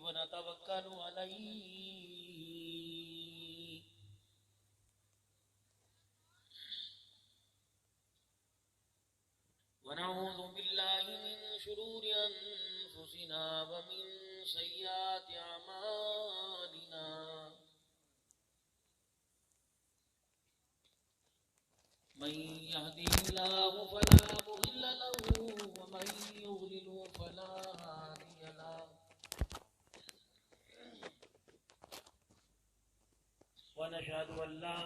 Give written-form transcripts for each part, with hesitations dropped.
ونتوكل عليه ونعوذ بالله من شرور أنفسنا ومن سيئات أعمالنا من يهده الله فلا مضل له ومن يضلل فلا هادي له ونشهد أن لا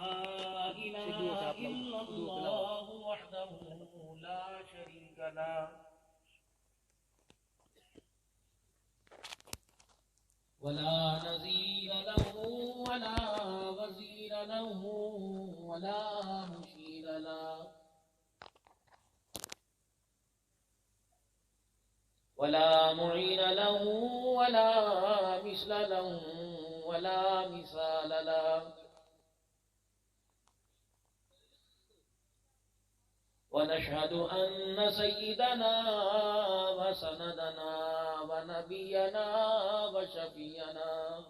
إله إلا الله وحده لا شريك له ولا نظير له ولا وزير له ولا مشير له ولا معين له ولا مثل له ولا مثال له ونشهد أن سيدنا وسندنا ونبينا وشفينا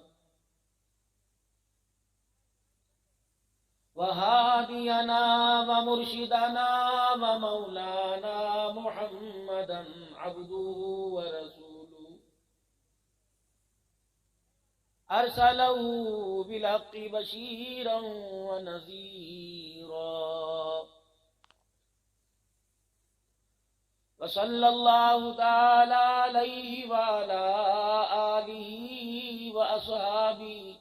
وهادينا ومرشدنا ومولانا محمدا عبده ورسوله أرسله بالحق بشيرا ونذيرا وصلى الله تعالى عليه وعلى آله وأصحابه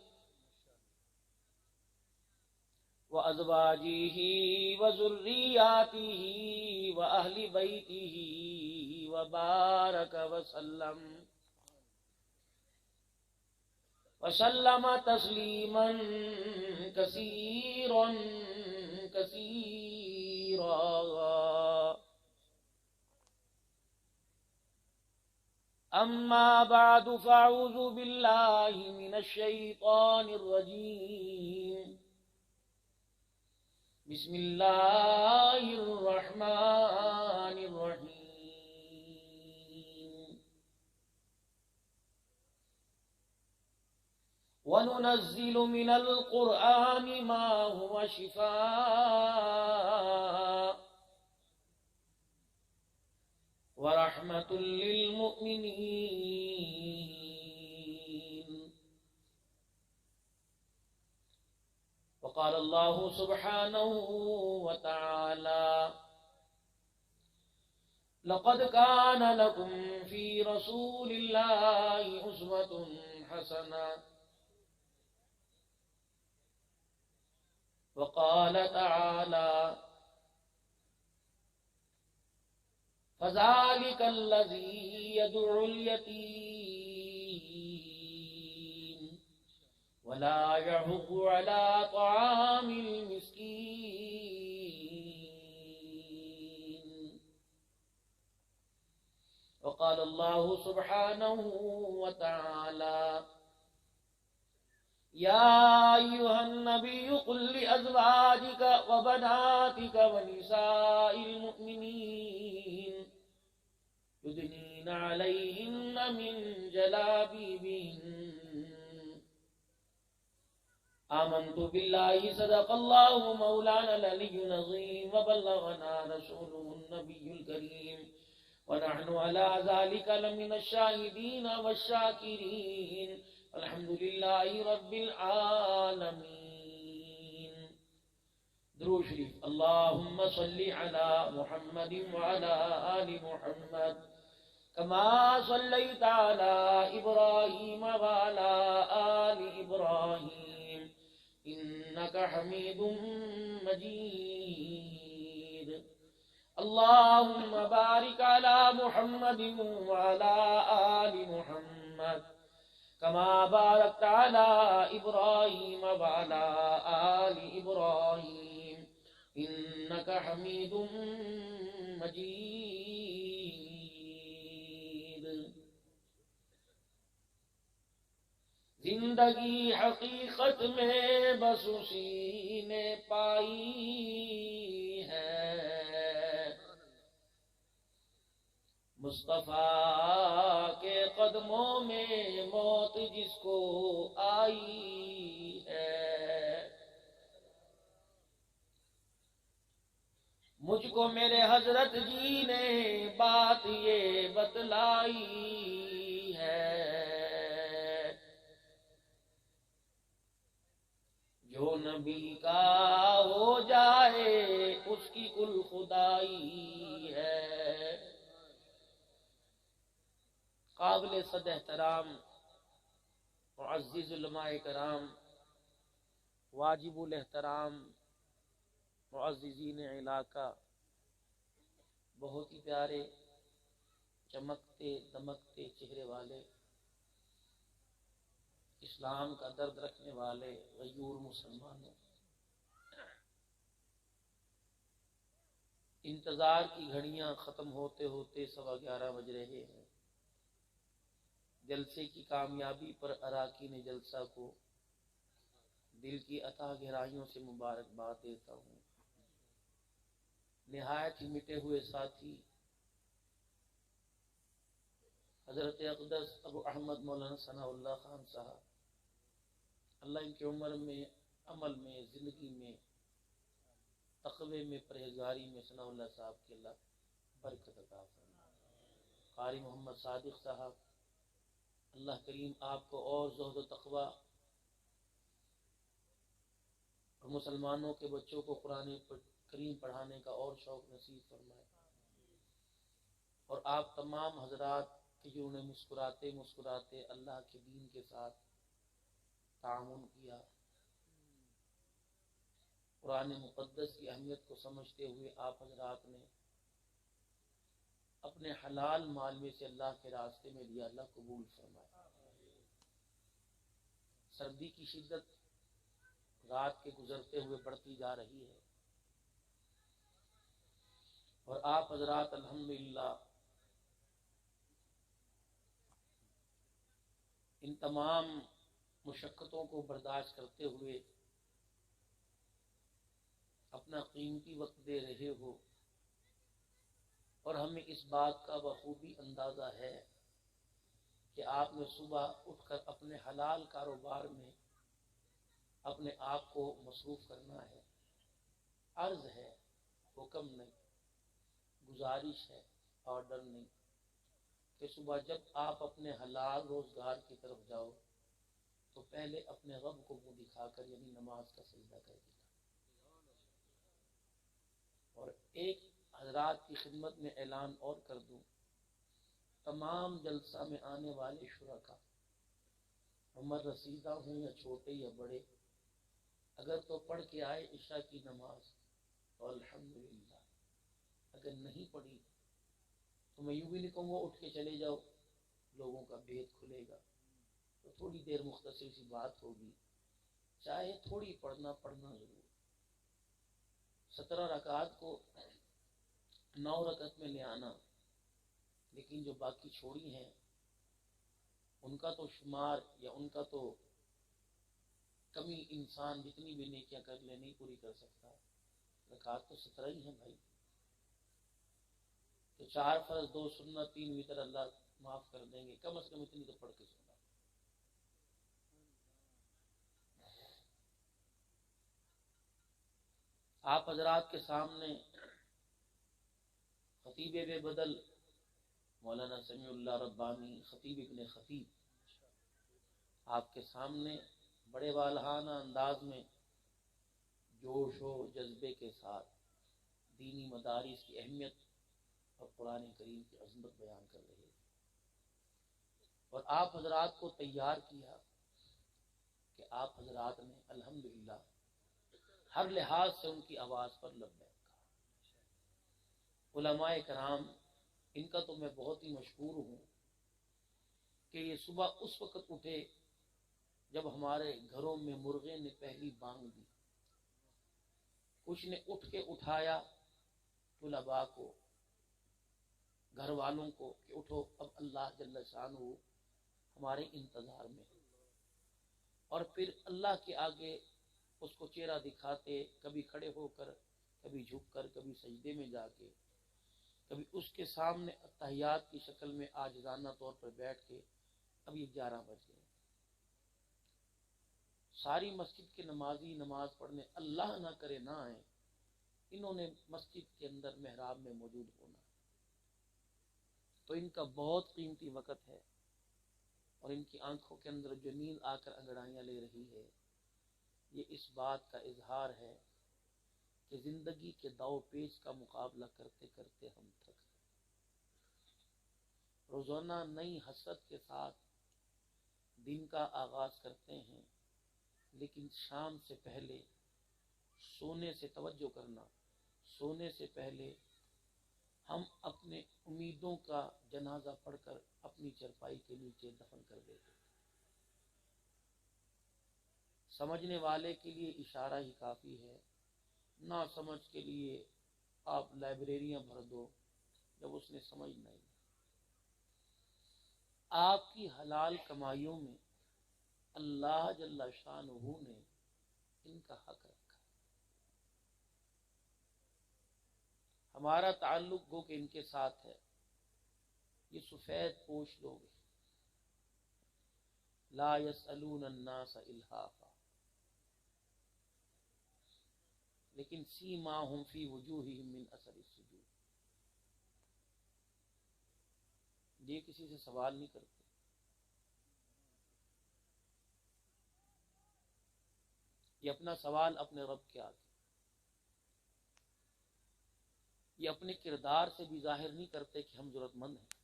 وأزواجه وذرياته وأهل بيته وبارك وسلم تسليما كثيرا كثيرا. أما بعد فأعوذ بالله من الشيطان الرجيم. بسم الله الرحمن الرحيم. وننزل من القرآن ما هو شفاء ورحمة للمؤمنين. وقال الله سبحانه وتعالى: لقد كان لكم في رسول الله أسوة حسنة. وقال تعالى: فذلك الذي يدعو اليتيم ولا يحض على طعام المسكين. وقال الله سبحانه وتعالى: يا أيها النبي قل لأزواجك وبناتك ونساء المؤمنين يدنين عليهن من جلابيبهن. آمنت بالله صدق الله مولانا العلي العظيم وبلغنا رسوله النبي الكريم ونحن على ذلك لمن الشاهدين والشاكرين الحمد لله رب العالمين. درود شریف. اللهم صل على محمد وعلى آل محمد كما صليت على إبراهيم وعلى آل إبراهيم إنك حميد مجيد. اللهم بارك على محمد وعلى آل محمد كما باركت على إبراهيم وعلى آل إبراهيم إنك حميد مجيد. زندگی حقیقت میں بس اسی نے پائی ہے، مصطفیٰ کے قدموں میں موت جس کو آئی ہے، مجھ کو میرے حضرت جی نے بات یہ بتلائی ہے، جو نبی کا ہو جائے اس کی کل خدائی ہے۔ قابل صد احترام معزز علماء کرام، واجب الاحترام معززین علاقہ، بہت ہی پیارے چمکتے دمکتے چہرے والے، اسلام کا درد رکھنے والے غیور مسلمانوں، انتظار کی گھڑیاں ختم ہوتے ہوتے 11:15 بج رہے ہیں۔ جلسے کی کامیابی پر اراکین جلسہ کو دل کی عطا گہرائیوں سے مبارکباد دیتا ہوں۔ نہایت ہی مٹے ہوئے ساتھی حضرت اقدس ابو احمد مولانا ثناء اللہ خان صاحب، اللہ ان کی عمر میں، عمل میں، زندگی میں، تقوی میں، پرہیزگاری میں ثناء اللہ صاحب کی اللہ برکت عطا فرمائے۔ قاری محمد صادق صاحب، اللہ کریم آپ کو اور زہد و تقوی اور مسلمانوں کے بچوں کو قرآن کریم پڑھانے کا اور شوق نصیب فرمائے، اور آپ تمام حضرات کہ جنہوں نے مسکراتے مسکراتے اللہ کے دین کے ساتھ تعاون کیا، قرآن مقدس کی اہمیت کو سمجھتے ہوئے آپ حضرات نے اپنے حلال مال میں سے اللہ کے راستے میں دیا، اللہ قبول فرمائے۔ سردی کی شدت رات کے گزرتے ہوئے بڑھتی جا رہی ہے، اور آپ حضرات الحمدللہ ان تمام مشقتوں کو برداشت کرتے ہوئے اپنا قیمتی وقت دے رہے ہو، اور ہمیں اس بات کا بخوبی اندازہ ہے کہ آپ نے صبح اٹھ کر اپنے حلال کاروبار میں اپنے آپ کو مصروف کرنا ہے۔ عرض ہے، حکم نہیں، گزارش ہے، آرڈر نہیں، کہ صبح جب آپ اپنے حلال روزگار کی طرف جاؤ تو پہلے اپنے رب کو منہ دکھا کر، یعنی نماز کا سجدہ کر دیا۔ اور ایک حضرات کی خدمت میں اعلان اور کر دوں، تمام جلسہ میں آنے والے شرکا، عمر رسیدہ ہوں یا چھوٹے یا بڑے، اگر تو پڑھ کے آئے عشاء کی نماز تو الحمدللہ، اگر نہیں پڑھی تو میں یوں بھی نہیں کہوں گا اٹھ کے چلے جاؤ، لوگوں کا بھید کھلے گا، تو تھوڑی دیر مختصر سی بات ہوگی، چاہے تھوڑی پڑھنا ضرور۔ 17 رکعات کو 9 رکعت میں لے آنا، لیکن جو باقی چھوڑی ہیں ان کا تو شمار یا ان کا تو کمی انسان جتنی بھی نیکیاں کر لے نہیں پوری کر سکتا۔ رکعات تو 17 ہی ہیں بھائی، تو 4 فرض 2 سنت 3 وتر اللہ معاف کر دیں گے، کم از کم اتنی تو پڑھ کے سنا۔ آپ حضرات کے سامنے خطیب بے بدل مولانا سمیع اللہ ربانی، خطیب ابن خطیب، آپ کے سامنے بڑے والہانہ انداز میں جوش و جذبے کے ساتھ دینی مدارس کی اہمیت اور قرآن کریم کی عظمت بیان کر رہے ہیں، اور آپ حضرات کو تیار کیا کہ آپ حضرات نے الحمدللہ ہر لحاظ سے ان کی آواز پر لبیک کہا۔ علماء کرام، ان کا تو میں بہت ہی مشکور ہوں کہ یہ صبح اس وقت اٹھے جب ہمارے گھروں میں مرغے نے پہلی بانگ دی، کچھ نے اٹھ کے اٹھایا طلباء کو، گھر والوں کو، کہ اٹھو اب اللہ جل شانہ ہمارے انتظار میں، اور پھر اللہ کے آگے اس کو چہرہ دکھاتے، کبھی کھڑے ہو کر، کبھی جھک کر، کبھی سجدے میں جا کے، کبھی اس کے سامنے اتحیات کی شکل میں عاجزانہ طور پر بیٹھ کے اب یہ 11 بج گئے، ساری مسجد کے نمازی نماز پڑھنے اللہ نہ کرے نہ آئے، انہوں نے مسجد کے اندر محراب میں موجود ہونا، تو ان کا بہت قیمتی وقت ہے، اور ان کی آنکھوں کے اندر جو نیند آ کر انگڑائیاں لے رہی ہے، یہ اس بات کا اظہار ہے کہ زندگی کے داؤ پیچ کا مقابلہ کرتے کرتے ہم تھک گئے۔ روزانہ نئی حسرت کے ساتھ دن کا آغاز کرتے ہیں، لیکن شام سے پہلے سونے سے توجہ کرنا، سونے سے پہلے ہم اپنے امیدوں کا جنازہ پڑھ کر اپنی چرپائی کے نیچے دفن کر دیتے۔ سمجھنے والے کے لیے اشارہ ہی کافی ہے، نہ سمجھ کے لیے آپ لائبریریاں بھر دو جب اس نے سمجھنا ہی۔ آپ کی حلال کمائیوں میں اللہ جل شانہ نے ان کا حق رکھا، ہمارا تعلق گو کہ ان کے ساتھ ہے، یہ سفید پوش لوگ ہیں، لا يسألون الناس الحافا، لیکن سیماہم فی وجوہہم من اثر السجود، یہ کسی سے سوال نہیں کرتے، یہ اپنا سوال اپنے رب کے آگے، یہ اپنے کردار سے بھی ظاہر نہیں کرتے کہ ہم ضرورت مند ہیں۔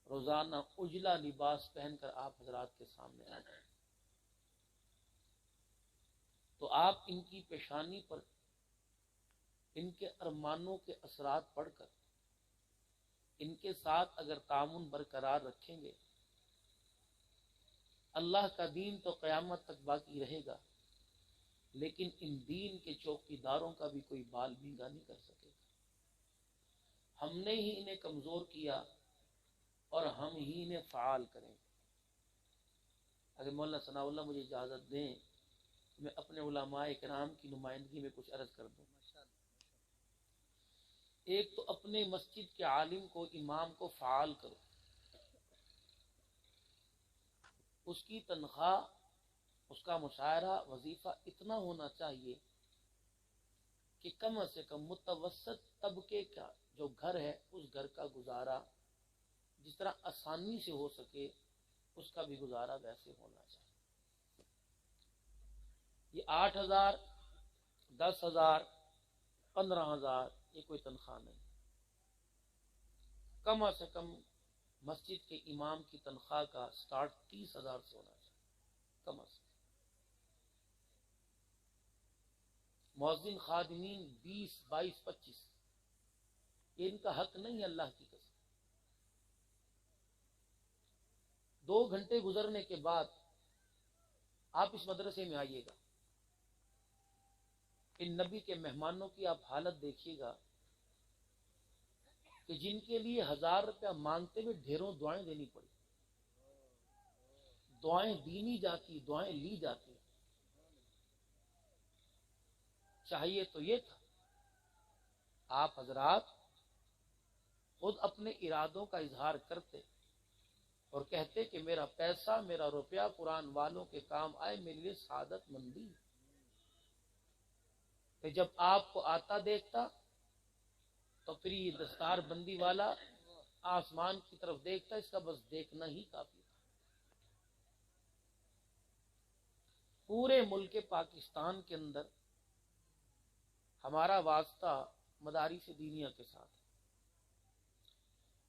روزانہ اجلا لباس پہن کر آپ حضرات کے سامنے آ جائیں تو آپ ان کی پیشانی پر ان کے ارمانوں کے اثرات پڑھ کر ان کے ساتھ اگر تعاون برقرار رکھیں گے، اللہ کا دین تو قیامت تک باقی رہے گا، لیکن ان دین کے چوکیداروں کا بھی کوئی بال بینگا نہیں کر سکے گا۔ ہم نے ہی انہیں کمزور کیا اور ہم ہی انہیں فعال کریں گے۔ اگر مولانا ثناء اللہ مجھے اجازت دیں، میں اپنے علماء کرام کی نمائندگی میں کچھ عرض کر دوں۔ ایک تو اپنے مسجد کے عالم کو، امام کو فعال کرو، اس کی تنخواہ، اس کا مشاعرہ، وظیفہ اتنا ہونا چاہیے کہ کم سے کم متوسط طبقے کا جو گھر ہے اس گھر کا گزارا جس طرح آسانی سے ہو سکے اس کا بھی گزارا ویسے ہونا چاہیے۔ یہ 8,000 10,000 15,000 یہ کوئی تنخواہ نہیں، کم سے کم مسجد کے امام کی تنخواہ کا سٹارٹ 30,000 سے ہونا چاہیے، کم از کم۔ مؤذن خادمین 20 22 25، یہ ان کا حق نہیں ہے اللہ کی قسم۔ 2 گھنٹے گزرنے کے بعد آپ اس مدرسے میں آئیے گا، ان نبی کے مہمانوں کی آپ حالت دیکھیے گا کہ جن کے لیے 1000 روپیہ مانگتے ہوئے ڈھیروں دعائیں دینی پڑی، دعائیں دی نہیں جاتی، دعائیں لی جاتی۔ چاہیے تو یہ تھا آپ حضرات خود اپنے ارادوں کا اظہار کرتے اور کہتے کہ میرا پیسہ، میرا روپیہ قرآن والوں کے کام آئے، میرے لیے سعادت مندی۔ کہ جب آپ کو آتا دیکھتا تو پھر یہ دستار بندی والا آسمان کی طرف دیکھتا، اس کا بس دیکھنا ہی کافی تھا۔ پورے ملک پاکستان کے اندر ہمارا واسطہ مدارس دینیہ کے ساتھ۔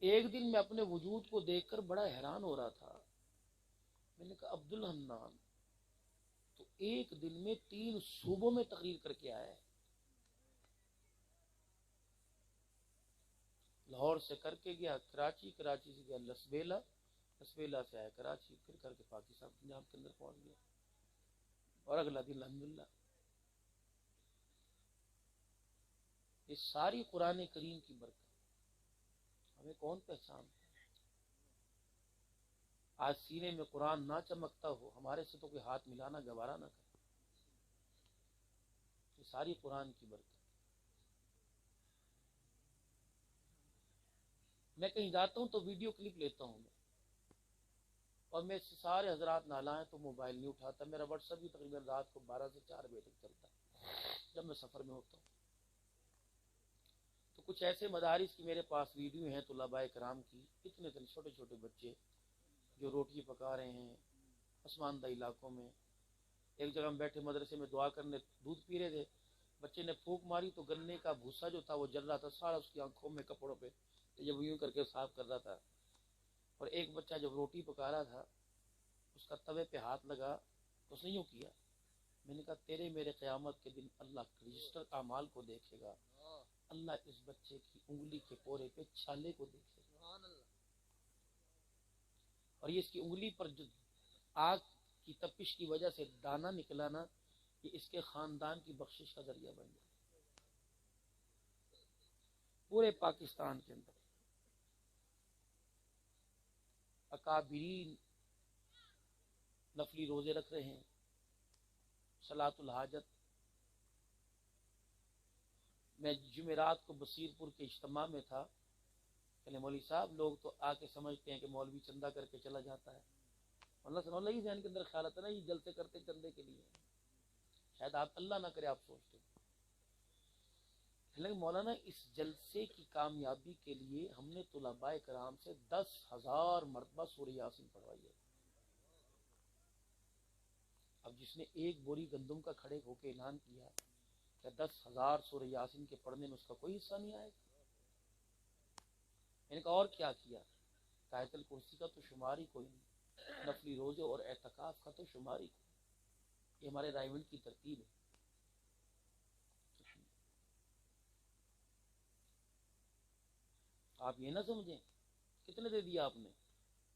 ایک دن میں اپنے وجود کو دیکھ کر بڑا حیران ہو رہا تھا، میں نے کہا عبد الحنان تو ایک دن میں 3 صوبوں میں تقریر کر کے آیا ہے، لاہور سے کر کے گیا کراچی، کراچی سے گیا لسبیلا، لسبیلا سے آیا کراچی، پھر کر کے پاکستان پنجاب کے اندر پہنچ گیا، اور اگلا دن الحمدللہ۔ یہ ساری قرآن کریم کی برکت، ہمیں کون پہچانتا؟ آج سینے میں قرآن نہ چمکتا ہو، ہمارے سے تو کوئی ہاتھ ملانا گوارا نہ کرے، یہ ساری قرآن کی برکت۔ میں کہیں جاتا ہوں تو ویڈیو کلپ لیتا ہوں میں، اور میں سارے حضرات نالا ہیں تو موبائل نہیں اٹھاتا. میرا واٹس ایپ بھی تقریباً رات کو 12 سے 4 بجے تک چلتا ہے جب میں سفر میں ہوتا ہوں. تو کچھ ایسے مدارس کی میرے پاس ویڈیو ہیں طلباء کرام کی، اتنے چھوٹے چھوٹے بچے جو روٹی پکا رہے ہیں پسماندہ علاقوں میں. ایک جگہ ہم بیٹھے مدرسے میں دعا کرنے، دودھ پی رہے تھے، بچے نے پھونک ماری تو گنے کا بھوسا جو تھا وہ جل رہا تھا سارا اس کی آنکھوں میں کپڑوں پہ، جب یوں کر کے صاف کر رہا تھا. اور ایک بچہ جب روٹی پکا رہا تھا اس کا توے پہ ہاتھ لگا تو اس نے یوں کیا. میں نے کہا تیرے میرے قیامت کے دن اللہ رجسٹر اعمال کو دیکھے گا، اللہ اس بچے کی انگلی کے پورے پہ چھالے کو دیکھے گا، اور یہ اس کی انگلی پر جو آگ کی تپش کی وجہ سے دانہ نکلا نا، یہ اس کے خاندان کی بخشش کا ذریعہ بن جائے. پورے پاکستان کے اندر اکابرین نفلی روزے رکھ رہے ہیں، صلاۃ الحاجت. میں جمعرات کو بصیر پور کے اجتماع میں تھا، کہ مولوی صاحب لوگ تو آ کے سمجھتے ہیں کہ مولوی چندہ کر کے چلا جاتا ہے. اللہ صلی اللہ علیہ ذہن کے اندر خیال آتا ہے نا یہ جلسے کرتے چندے کے لیے، شاید آپ اللہ نہ کرے آپ سوچتے ہیں. لیکن مولانا اس جلسے کی کامیابی کے لیے ہم نے طلباء کرام سے 10,000 مرتبہ سورہ یاسین پڑھوائی ہے. اب جس نے ایک بوری گندم کا کھڑے ہو کے اعلان کیا کہ 10,000 سورہ یاسین کے پڑھنے میں اس کا کوئی حصہ نہیں آئے گا. میں نے کہا اور کیا کیا؟ آیت الکرسی کا تو شمار ہی کوئی نہیں، نفلی روزے اور اعتکاف کا تو شمار ہی کوئی. یہ ہمارے رائمنڈ کی ترتیب ہے. آپ یہ نہ سمجھیں کتنے دے دیا آپ نے،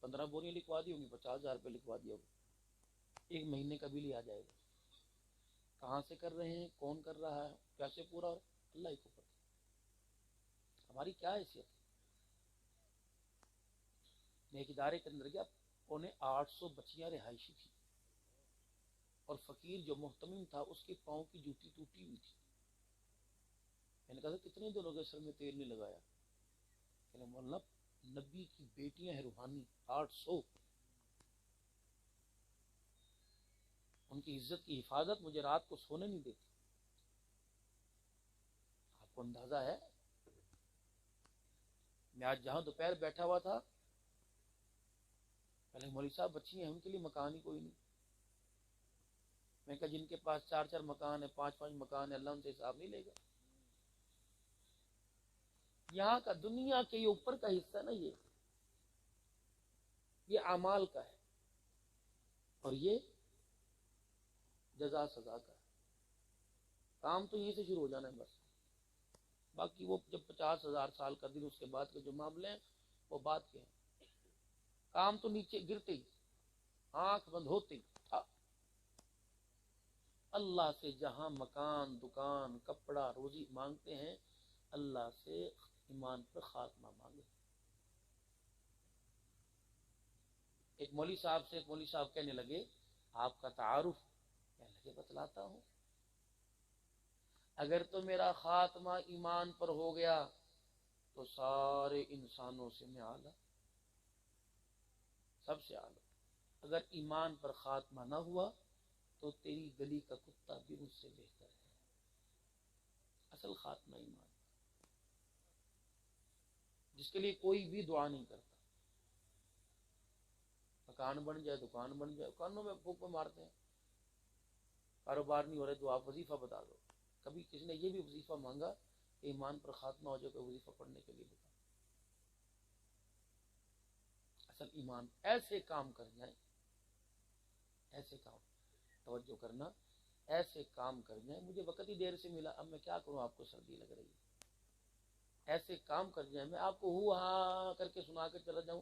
15 بوریاں لکھوا دی ہوں گی، 50,000 روپے لکھوا دیا ہوگا، ایک مہینے کا بل ہی آ جائے گا. کہاں سے کر رہے ہیں، کون کر رہا ہے، کیسے پورا، اللہ ہی کو پتہ. ہماری کیا حیثیت ہے؟ میں ایک ادارے کے اندر گیا، 850 بچیاں رہائشی تھی، اور فقیر جو محتمم تھا اس کے پاؤں کی جوتی ٹوٹی ہوئی تھی. میں نے کہا کتنے دنوں کے سر میں تیل نہیں لگایا؟ کہ مولانا نبی کی بیٹیاں ہیں روحانی 800، ان کی عزت کی حفاظت مجھے رات کو سونے نہیں دیتی. آپ کو اندازہ ہے؟ میں آج جہاں دوپہر بیٹھا ہوا تھا، پہلے مولوی صاحب بچی ہیں ان کے لیے مکان ہی کوئی نہیں. میں کہا جن کے پاس 4 مکان ہے، 5 مکان ہے، اللہ ان سے حساب نہیں لے گا. یہاں کا دنیا کے یہ اوپر کا حصہ نا، یہ اعمال کا ہے، اور یہ جزا سزا کا ہے. کام تو یہیں سے شروع ہو جانا ہے بس، باقی وہ جب 50,000 سال کا دن اس کے بعد کے جو معاملے ہیں وہ بات کے ہیں. کام تو نیچے گرتے ہی، آنکھ بند ہوتے ہی اللہ سے جہاں مکان، دکان، کپڑا، روزی مانگتے ہیں، اللہ سے ایمان پر خاتمہ مانگے. ایک مولوی صاحب کہنے لگے آپ کا تعارف؟ کہنے لگے بتلاتا ہوں. اگر تو میرا خاتمہ ایمان پر ہو گیا تو سارے انسانوں سے میں اعلیٰ، سب سے اعلیٰ. اگر ایمان پر خاتمہ نہ ہوا تو تیری گلی کا کتا بھی مجھ سے بہتر ہے. اصل خاتمہ ایمان، جس کے لیے کوئی بھی دعا نہیں کرتا. مکان بن جائے، دکان بن جائے، کانوں میں پھونک مارتے ہیں، کاروبار نہیں ہو رہے تو آپ وظیفہ بتا دو. کبھی کسی نے یہ بھی وظیفہ مانگا کہ ایمان پر خاتمہ ہو جائے کوئی وظیفہ پڑھنے کے لیے بتا. اصل ایمان ایسے کام کر جائیں، ایسے کام، توجہ کرنا، ایسے کام کر جائیں. مجھے وقت ہی دیر سے ملا، اب میں کیا کروں، آپ کو سردی لگ رہی ہے. ایسے کام کر جائیں، میں آپ کو ہاں کر کے سنا کر چلا جاؤں.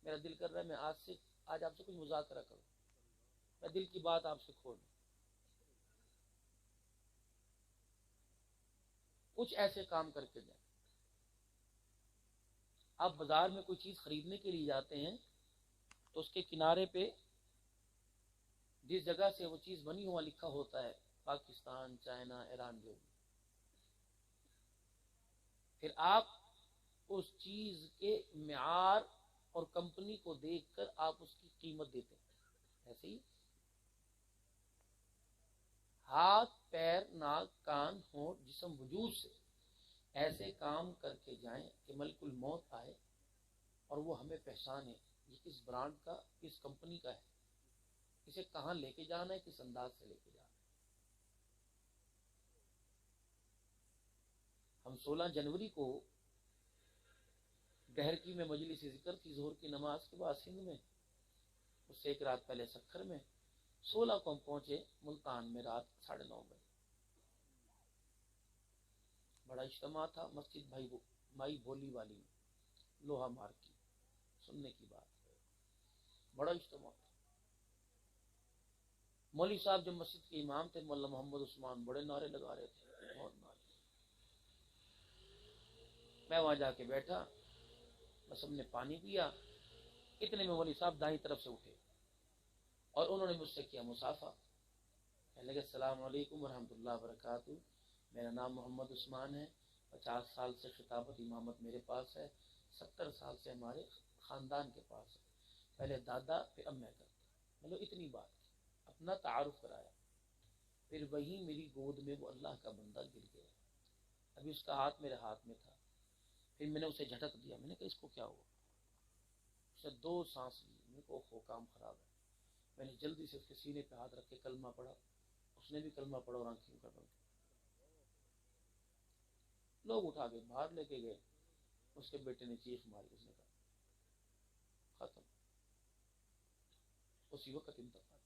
میرا دل کر رہا ہے میں آج آپ سے کچھ مذاکرہ کروں، میں دل کی بات آپ سے کھولوں. کچھ ایسے کام کر کے جائیں. آپ بازار میں کوئی چیز خریدنے کے لیے جاتے ہیں تو اس کے کنارے پہ جس جگہ سے وہ چیز بنی ہوا لکھا ہوتا ہے پاکستان، چائنا، ایران، جو بھی. پھر آپ اس چیز کے معیار اور کمپنی کو دیکھ کر آپ اس کی قیمت دیتے ہیں. ایسے ہی ہاتھ پیر ناک کان ہونٹ جسم وجود سے ایسے کام کر کے جائیں کہ ملک الموت آئے اور وہ ہمیں پہچانے یہ کس برانڈ کا کس کمپنی کا ہے, اسے کہاں لے کے جانا ہے, کس انداز سے لے کے جانا ہے. ہم 16 جنوری کو بہرکی میں مجلس ذکر تھی ظہر کی نماز کے بعد سندھ میں, اس سے ایک رات پہلے سکھر میں. 16 کو ہم پہنچے ملتان میں رات 9:30 بجے. بڑا اجتماع تھا مسجد مائی بھولی والی میں, لوہا مار کی سننے کی بات, بڑا اجتماع تھا. مولوی صاحب جو مسجد کے امام تھے مولانا محمد عثمان, بڑے نعرے لگا رہے تھے, بہت نعرے. میں وہاں جا کے بیٹھا, بس ہم نے پانی پیا, اتنے میں مولوی صاحب دائیں طرف سے اٹھے اور انہوں نے مجھ سے کیا مصافحہ. کہنے لگے السلام علیکم ورحمۃ اللہ وبرکاتہ, میرا نام محمد عثمان ہے, 50 سال سے خطابت امامت میرے پاس ہے, 70 سال سے ہمارے خاندان کے پاس ہے, پہلے دادا پھر اب میں کرتا. مطلب اتنی بات کی, اپنا تعارف کرایا. پھر وہیں میری گود میں وہ اللہ کا بندہ گر گیا, ابھی اس کا ہاتھ میرے ہاتھ میں تھا. پھر میں نے اسے جھٹک دیا, میں نے کہا اس کو کیا ہوا؟ اس نے 2 سانس لی. میں نے کہا اوہو کام خراب ہے. میں نے جلدی سے اس کے سینے پہ ہاتھ رکھ کے کلمہ پڑھا, اس نے بھی کلمہ پڑھا اور آنکھیں کر رہے. لوگ اٹھا کے باہر لے کے گئے. اس کے بیٹے نے چیخ ماری, اس نے کہا ختم. اسی وقت انتقال.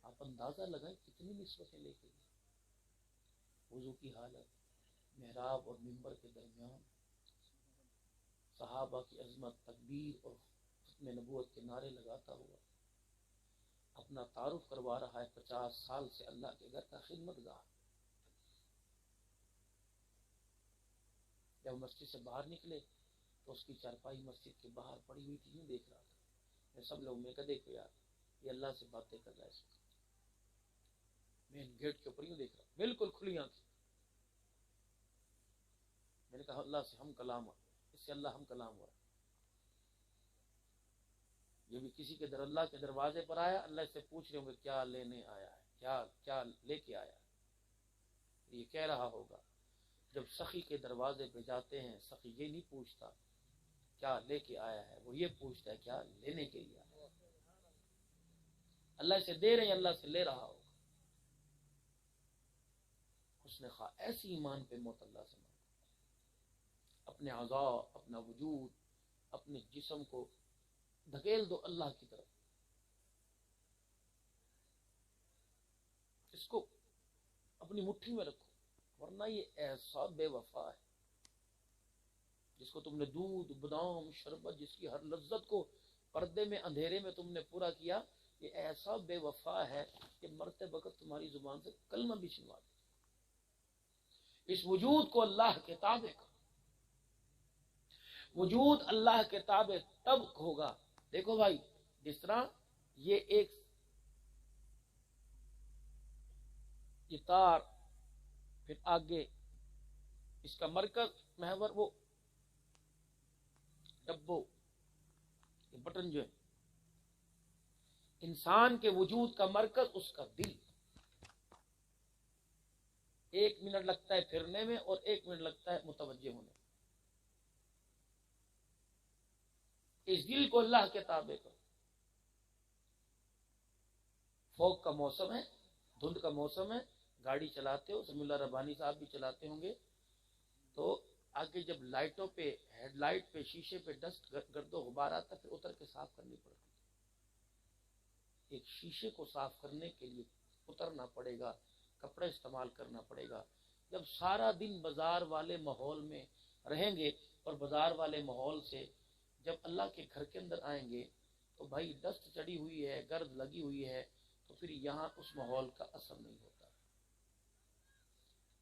آپ اندازہ لگائیں کتنی نسبتیں لے کے گئے. وضو کی حالت, محراب اور منبر کے درمیان, صحابہ کی عظمت, تکبیر اور ختم نبوت کے نعرے لگاتا ہوا اپنا تعارف کروا رہا ہے. 50 سال سے اللہ کے گھر کا خدمت گاہ. جب مسجد سے باہر نکلے تو اس کی چارپائی مسجد کے باہر پڑی ہوئی تھی, یوں دیکھ رہا تھا. میں سب لوگ میں کہا دیکھو یار یہ اللہ سے باتیں کر رہا ہے اس وقت. مین گیٹ کے اوپر یوں دیکھ رہا, بالکل کھلی آنکھیں. میں نے کہا اللہ سے ہم کلام ہوا, اس سے اللہ ہم کلام ہوا. یہ بھی کسی کے اللہ کے دروازے پر آیا, اللہ سے پوچھ رہے ہوں گے کیا لینے آیا ہے, کیا لے کے آیا ہے. یہ کہہ رہا ہوگا جب سخی کے دروازے پہ جاتے ہیں, سخی یہ نہیں پوچھتا کیا لے کے آیا ہے, وہ یہ پوچھتا ہے کیا لینے کے لیے آیا ہے. اللہ سے دے رہے ہیں, اللہ سے لے رہا ہوگا. اس نے خواہ ایسی ایمان پہ موت اللہ سے مانگا, اپنے اعضاء, اپنا وجود, اپنے جسم کو دھکیل دو اللہ کی طرف. اس کو اپنی مٹھی میں رکھو, ورنہ یہ ایسا بے وفا ہے جس کو تم نے دودھ بادام شربت, جس کی ہر لذت کو پردے میں اندھیرے میں تم نے پورا کیا, یہ ایسا بے وفا ہے کہ مرتے وقت تمہاری زبان سے کلمہ بھی چھنوا دے. اس وجود کو اللہ کے تابع کرو. وجود اللہ کے تابع تب ہوگا. دیکھو بھائی, جس طرح یہ ایک یہ تار, پھر آگے اس کا مرکز محور وہ ڈبو, یہ بٹن جو ہے, انسان کے وجود کا مرکز اس کا دل. 1 منٹ لگتا ہے پھرنے میں اور 1 منٹ لگتا ہے متوجہ ہونے میں. اس دل کو اللہ کے تابع کرو. فوگ کا موسم ہے, دھند کا موسم ہے, گاڑی چلاتے ہو, سمی اللہ ربانی صاحب بھی چلاتے ہوں گے, تو آگے جب لائٹوں پہ, ہیڈ لائٹ پہ, شیشے پہ ڈسٹ گرد و غبار آتا ہے, پھر اتر کے صاف کرنی پڑتی ہے. ایک شیشے کو صاف کرنے کے لیے اترنا پڑے گا, کپڑے استعمال کرنا پڑے گا. جب سارا دن بازار والے ماحول میں رہیں گے اور بازار والے ماحول سے جب اللہ کے گھر کے اندر آئیں گے تو بھائی ڈسٹ چڑی ہوئی ہے, گرد لگی ہوئی ہے, تو پھر یہاں اس ماحول کا اثر نہیں ہوتا.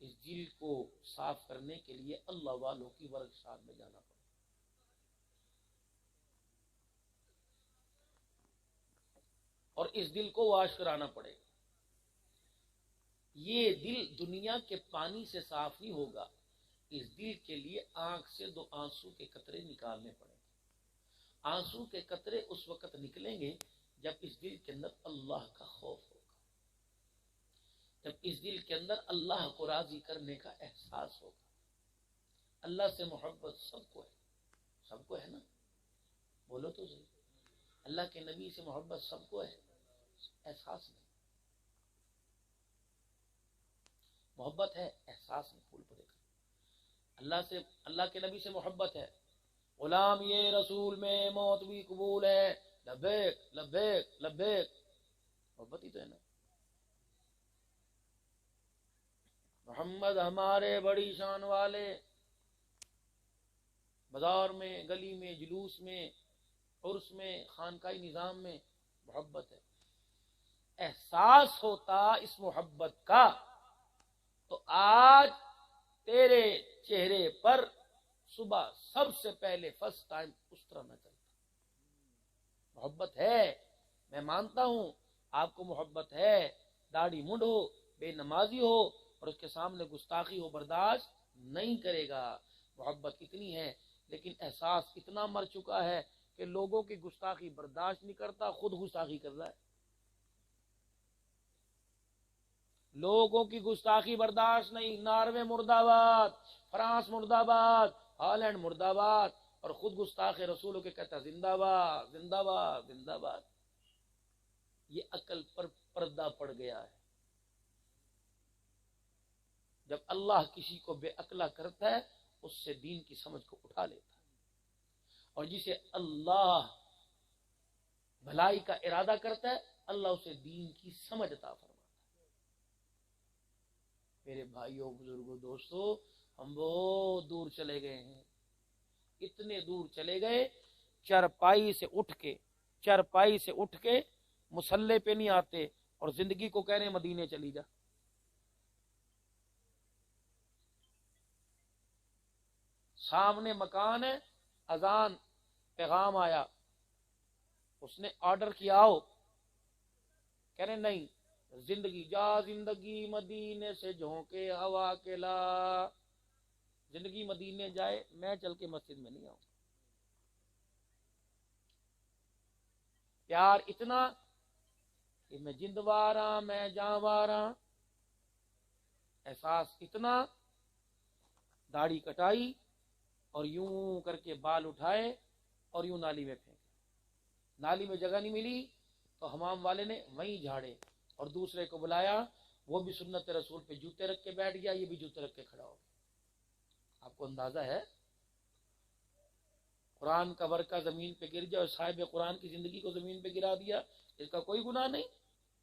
اس دل کو صاف کرنے کے لیے اللہ والوں کی ورکشاپ میں جانا پڑے. اور اس دل کو واش کرانا پڑے. یہ دل دنیا کے پانی سے صاف نہیں ہوگا, اس دل کے لیے آنکھ سے 2 آنسو کے قطرے نکالنے پڑیں گے. آنسو کے قطرے اس وقت نکلیں گے جب اس دل کے اندر اللہ کا خوف ہوگا، جب اس دل کے اندر اللہ کو راضی کرنے کا احساس ہوگا. اللہ سے محبت سب کو ہے نا؟ بولو تو صحیح. اللہ کے نبی سے محبت سب کو ہے، احساس نہیں. محبت ہے، احساس نہیں. پھول پڑے گا. اللہ کے نبی سے محبت ہے. غلام یہ رسول میں موت بھی قبول ہے، لبیک لبیک لبیک. محبت ہی تو ہے نا. محمد ہمارے بڑی شان والے. بازار میں، گلی میں، جلوس میں، عرس میں، خانقاہی نظام میں محبت ہے. احساس ہوتا اس محبت کا تو آج تیرے چہرے پر صبح سب سے پہلے فرسٹ ٹائم اس طرح نہ چلتا. محبت ہے، میں مانتا ہوں آپ کو محبت ہے. داڑھی منڈ ہو، بے نمازی ہو اور اس کے سامنے گستاخی ہو، برداشت نہیں کرے گا. محبت اتنی ہے، لیکن احساس اتنا مر چکا ہے کہ لوگوں کی گستاخی برداشت نہیں کرتا، خود گستاخی کر رہا ہے. لوگوں کی گستاخی برداشت نہیں. ناروے مرد آباد، فرانس مرد آباد، ہالینڈ مرد آباد، اور خود گستاخ رسولوں کے کہتا زندہ باد زندہ باد زندہ باد. یہ عقل پر پردہ پڑ گیا ہے. جب اللہ کسی کو بے عقلا کرتا ہے اس سے دین کی سمجھ کو اٹھا لیتا ہے، اور جسے اللہ بھلائی کا ارادہ کرتا ہے اللہ اسے دین کی سمجھ عطا فرماتا ہے. میرے بھائیوں، بزرگوں، دوستو، ہم بہت دور چلے گئے ہیں. اتنے دور چلے گئے چارپائی سے اٹھ کے مصلے پہ نہیں آتے اور زندگی کو کہہ رہے ہیں مدینے چلی جا. سامنے مکان ہے، اذان پیغام آیا، اس نے آرڈر کیا ہو، کہہ رہے نہیں، زندگی جا زندگی مدینے سے جھونکے ہوا کے لا. زندگی مدینے جائے، میں چل کے مسجد میں نہیں آؤں. پیار اتنا کہ میں جندواراں میں جانواراں. احساس اتنا، داڑھی کٹائی اور یوں کر کے بال اٹھائے اور یوں نالی میں پھینکے. نالی میں جگہ نہیں ملی تو حمام والے نے وہیں جھاڑے اور دوسرے کو بلایا، وہ بھی سنت رسول پہ جوتے رکھ کے بیٹھ گیا، یہ بھی جوتے رکھ کے کھڑا ہو گیا. آپ کو اندازہ ہے قرآن کا ورقہ زمین پہ گر جائے اور صاحب قرآن کی زندگی کو زمین پہ گرا دیا، اس کا کوئی گناہ نہیں،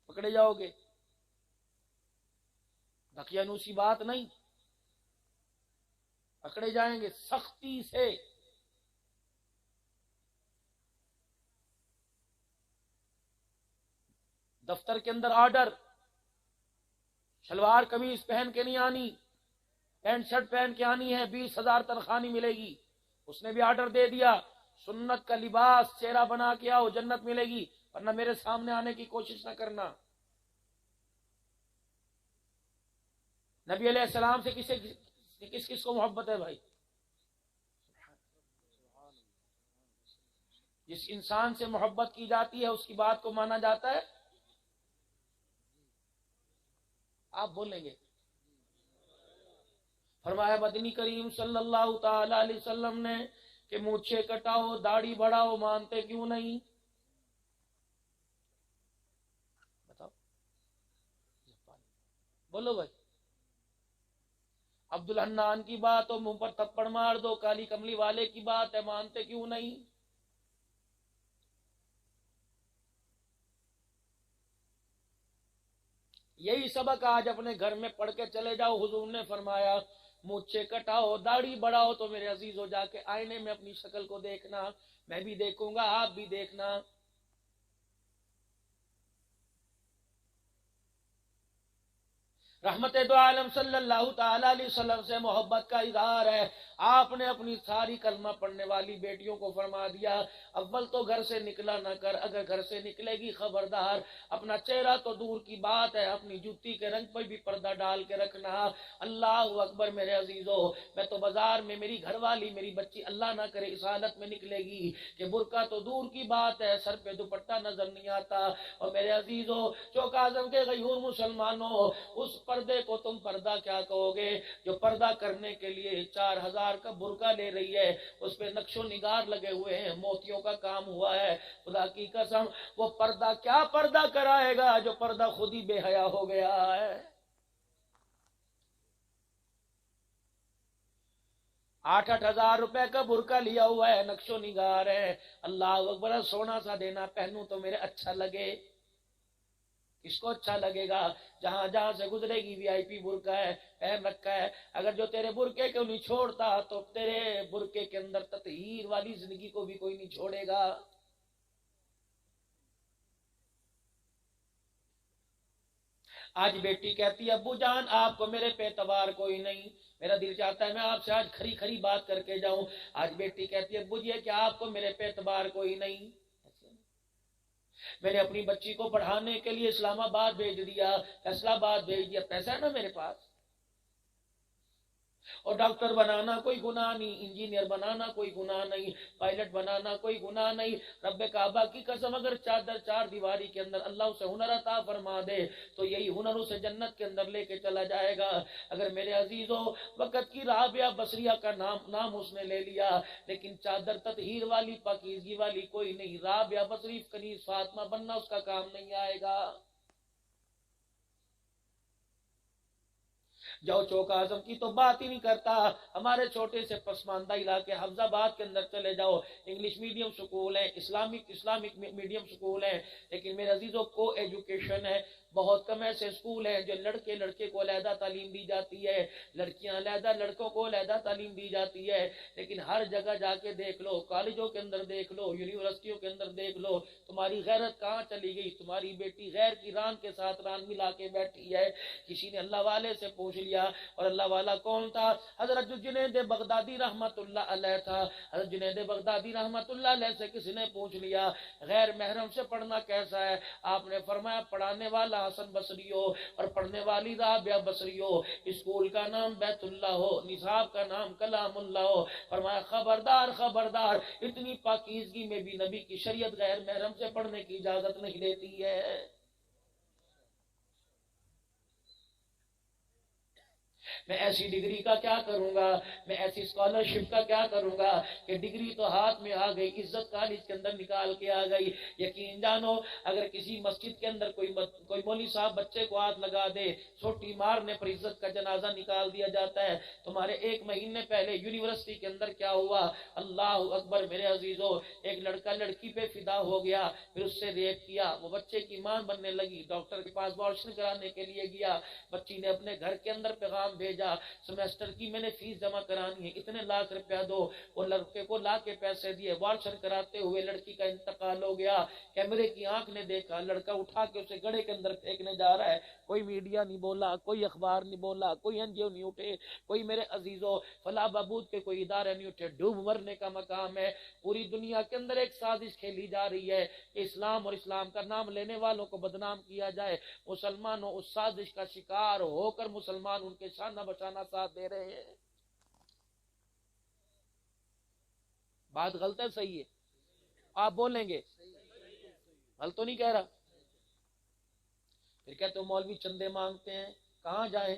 پکڑے جاؤ گے. دقیانوسی بات نہیں، پکڑے جائیں گے سختی سے. دفتر کے اندر آرڈر، شلوار قمیض پہن کے نہیں آنی، پینٹ شرٹ پہن کے آنی ہے، 20,000 تنخواہ نہیں ملے گی. اس نے بھی آرڈر دے دیا، سنت کا لباس چہرہ بنا کے آؤ، جنت ملے گی، ورنہ میرے سامنے آنے کی کوشش نہ کرنا. نبی علیہ السلام سے کس کو محبت ہے بھائی؟ جس انسان سے محبت کی جاتی ہے اس کی بات کو مانا جاتا ہے. آپ بولیں گے. فرمایا مدنی کریم صلی اللہ تعالی علیہ وسلم نے کہ مونچھیں کٹاؤ، داڑھی بڑھاؤ، مانتے کیوں نہیں؟ بتاؤ، بولو بھائی. عبد الحنان کی بات ہو، منہ پر تھپڑ مار دو. کالی کملی والے کی بات ہے، مانتے کیوں نہیں؟ یہی سبق آج اپنے گھر میں پڑھ کے چلے جاؤ. حضور نے فرمایا مونچھیں کٹاؤ، داڑھی بڑھاؤ تو میرے عزیز ہو جا کے آئینے میں اپنی شکل کو دیکھنا، میں بھی دیکھوں گا، آپ بھی دیکھنا. رحمت دو عالم صلی اللہ تعالی علیہ وسلم سے محبت کا اظہار ہے. آپ نے اپنی ساری کلمہ پڑھنے والی بیٹیوں کو فرما دیا اول تو گھر سے نکلا نہ کر, اگر گھر سے نکلے گی خبردار اپنا چہرہ تو دور کی بات ہے اپنی جوتی کے رنگ پر بھی پردہ ڈال کے رکھنا. اللہ اکبر میرے عزیزو, میں تو بازار میں میری گھر والی میری بچی اللہ نہ کرے اس حالت میں نکلے گی کہ برقع تو دور کی بات ہے سر پہ دوپٹہ نظر نہیں آتا. اور میرے عزیزو چوک اعظم کے غیور مسلمانوں, اس پردے کو تم پردہ کیا کہو گے جو پردہ کرنے کے لیے 4000 کا برقع لے رہی ہے, اس پہ نقش و نگار لگے ہوئے ہیں, موتیوں کا کام ہوا ہے. خدا کی قسم وہ پردہ کیا پردہ کرائے گا جو پردہ خود ہی بے حیا ہو گیا ہے. 8,000 روپے کا برقع لیا ہوا ہے, نقش و نگار ہے. اللہ اکبر, سونا سا دینا پہنوں تو میرے اچھا لگے. اس کو اچھا لگے گا جہاں جہاں سے گزرے گی وی آئی پی برقع ہے پہن رکھا ہے. اگر جو تیرے برقعے کو نہیں چھوڑتا تو تیرے برقعے کے اندر تطہیر والی زندگی کو بھی کوئی نہیں چھوڑے گا. آج بیٹی کہتی ہے ابو جان آپ کو میرے پہ اعتبار کوئی نہیں, میرا دل چاہتا ہے میں آپ سے آج کھری کھری بات کر کے جاؤں. آج بیٹی کہتی ہے ابو جی کیا آپ کو میرے پہ اعتبار کوئی نہیں. میں نے اپنی بچی کو پڑھانے کے لیے اسلام آباد بھیج دیا, فیصلہ آباد بھیج دیا, پیسہ ہے نا میرے پاس. اور ڈاکٹر بنانا کوئی گناہ نہیں, انجینئر بنانا کوئی گناہ نہیں, پائلٹ بنانا کوئی گناہ نہیں. رب کعبہ کی قسم اگر چار دیواری کے اندر اللہ اسے ہنر عطا فرما دے تو یہی ہنر اسے جنت کے اندر لے کے چلا جائے گا. اگر میرے عزیزوں وقت کی رابعہ بصریہ کا نام اس نے لے لیا لیکن چادر تطہیر والی پاکیزگی والی کوئی نہیں. رابعہ بصری کنیز فاطمہ بننا اس کا کام نہیں آئے گا. جاؤ چوک اعظم کی تو بات ہی نہیں کرتا, ہمارے چھوٹے سے پسماندہ علاقے حفظ آباد کے اندر چلے جاؤ, انگلش میڈیم سکول ہے, اسلامک میڈیم سکول ہے, لیکن میرے عزیزوں کو ایجوکیشن ہے. بہت کم ایسے سکول ہیں جو لڑکے کو علیحدہ تعلیم دی جاتی ہے, لڑکیاں علیحدہ لڑکوں کو علیحدہ تعلیم دی جاتی ہے. لیکن ہر جگہ جا کے دیکھ لو, کالجوں کے اندر دیکھ لو, یونیورسٹیوں کے اندر دیکھ لو, تمہاری غیرت کہاں چلی گئی. تمہاری بیٹی غیر کی ران کے ساتھ ران ملا کے بیٹھی ہے. کسی نے اللہ والے سے پوچھ لیا, اور اللہ والا کون تھا؟ حضرت جنید بغدادی رحمت اللہ علیہ تھا. حضرت جنید بغدادی رحمت اللہ علیہ سے کسی نے پوچھ لیا غیر محرم سے پڑھنا کیسا ہے؟ آپ نے فرمایا پڑھانے والا حسن بصری ہو اور پڑھنے والی رابعہ بصری ہو, اسکول کا نام بیت اللہ ہو, نصاب کا نام کلام اللہ ہو. فرمایا خبردار خبردار, اتنی پاکیزگی میں بھی نبی کی شریعت غیر محرم سے پڑھنے کی اجازت نہیں دیتی ہے. میں ایسی ڈگری کا کیا کروں گا, میں ایسی اسکالرشپ کا کیا کروں گا کہ ڈگری تو ہاتھ میں آ گئی, عزت کالج کے اندر نکال کے آ گئی. یقین جانو اگر کسی مسجد کے اندر کوئی مولوی صاحب بچے کو ہاتھ لگا دے, چھوٹی مارنے پر عزت کا جنازہ نکال دیا جاتا ہے. تمہارے 1 مہینے پہلے یونیورسٹی کے اندر کیا ہوا؟ اللہ اکبر میرے عزیزو, ایک لڑکا لڑکی پہ فدا ہو گیا, پھر اس سے ریپ کیا, وہ بچے کی ماں بننے لگی, ڈاکٹر کے پاس ابارشن کرانے کے لیے گیا, بچی نے اپنے گھر کے اندر پیغام بھیجا سمیسٹر کی میں نے فیس جمع کرانی ہے, اتنے لاکھ روپیہ دو. وہ لڑکے کو لا کے پیسے دیے, وارشن کراتے ہوئے لڑکی کا انتقال ہو گیا. کیمرے کی آنکھ نے دیکھا, لڑکا اٹھا کے اسے گڑھے کے اندر پھینکنے جا رہا ہے. کوئی میڈیا نہیں بولا, کوئی اخبار نہیں بولا, کوئی این جی او نہیں اٹھے, کوئی میرے عزیزوں فلاح بہبود کے کوئی ادارے نہیں اٹھے. ڈوب مرنے کا مقام ہے. پوری دنیا کے اندر ایک سازش کھیلی جا رہی ہے کہ اسلام اور اسلام کا نام لینے والوں کو بدنام کیا جائے. مسلمانوں اس سازش کا شکار ہو کر مسلمان ان کے شانہ بشانہ ساتھ دے رہے ہیں. بات غلط ہے صحیح ہے؟ آپ بولیں گے غلط تو نہیں کہہ رہا. پھر کہتے ہو مولوی چندے مانگتے ہیں, کہاں جائیں؟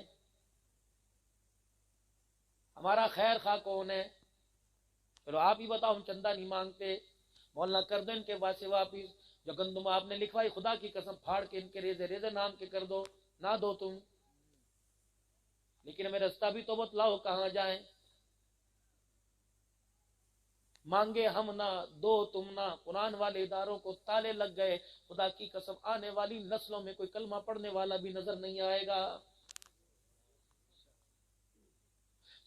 ہمارا خیر خواہ کون ہے؟ چلو آپ ہی بتاؤ, ہم چندہ نہیں مانگتے, مولانا کر دو ان کے واسطے واپس. جو گندم آپ نے لکھوائی خدا کی قسم پھاڑ کے ان کے ریزے نام کے کر دو, نہ دو تم. لیکن ہمیں رستہ بھی تو بتلاؤ کہاں جائیں. مانگے ہم نہ دو تم نہ, قرآن والے اداروں کو تالے لگ گئے. خدا کی قسم آنے والی نسلوں میں کوئی کلمہ پڑھنے والا بھی نظر نہیں آئے گا.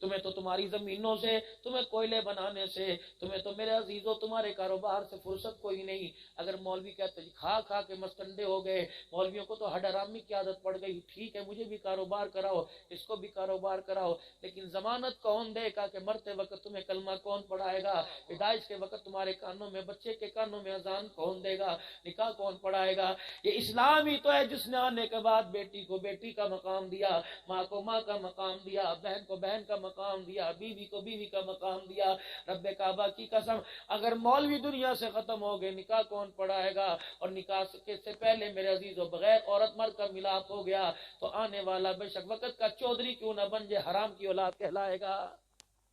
تمہیں تو تمہاری زمینوں سے، تمہیں کوئلے بنانے سے، تمہیں تو میرے عزیزوں تمہارے کاروبار سے فرصت کوئی نہیں۔ اگر مولوی کہتے کھا کھا کے مستنڈے ہو گئے، مولویوں کو تو ہڈ حرامی کی عادت پڑ گئی، ٹھیک ہے مجھے بھی کاروبار کراؤ، اس کو بھی کاروبار کراؤ، لیکن ضمانت کون دے گا کہ مرتے وقت تمہیں کلمہ کون پڑھائے گا؟ پیدائش کے وقت تمہارے کانوں میں، بچے کے کانوں میں اذان کون دے گا؟ نکاح کون پڑھائے گا؟ یہ اسلام ہی تو ہے جس نے آنے کے بعد بیٹی کو بیٹی کا مقام دیا، ماں کو ماں کا مقام دیا، بہن کو بہن کا مقام دیا، بیوی کو بیوی کا مقام دیا۔ رب کعبہ کی قسم اگر مولوی دنیا سے ختم ہو گئے، نکاح کون پڑھائے گا؟ اور نکاح سے پہلے میرے عزیزوں بغیر عورت مرد کا ملاپ ہو گیا تو آنے والا بے شک وقت کا چودھری کیوں نہ بن جائے، حرام کی اولاد کہلائے گا۔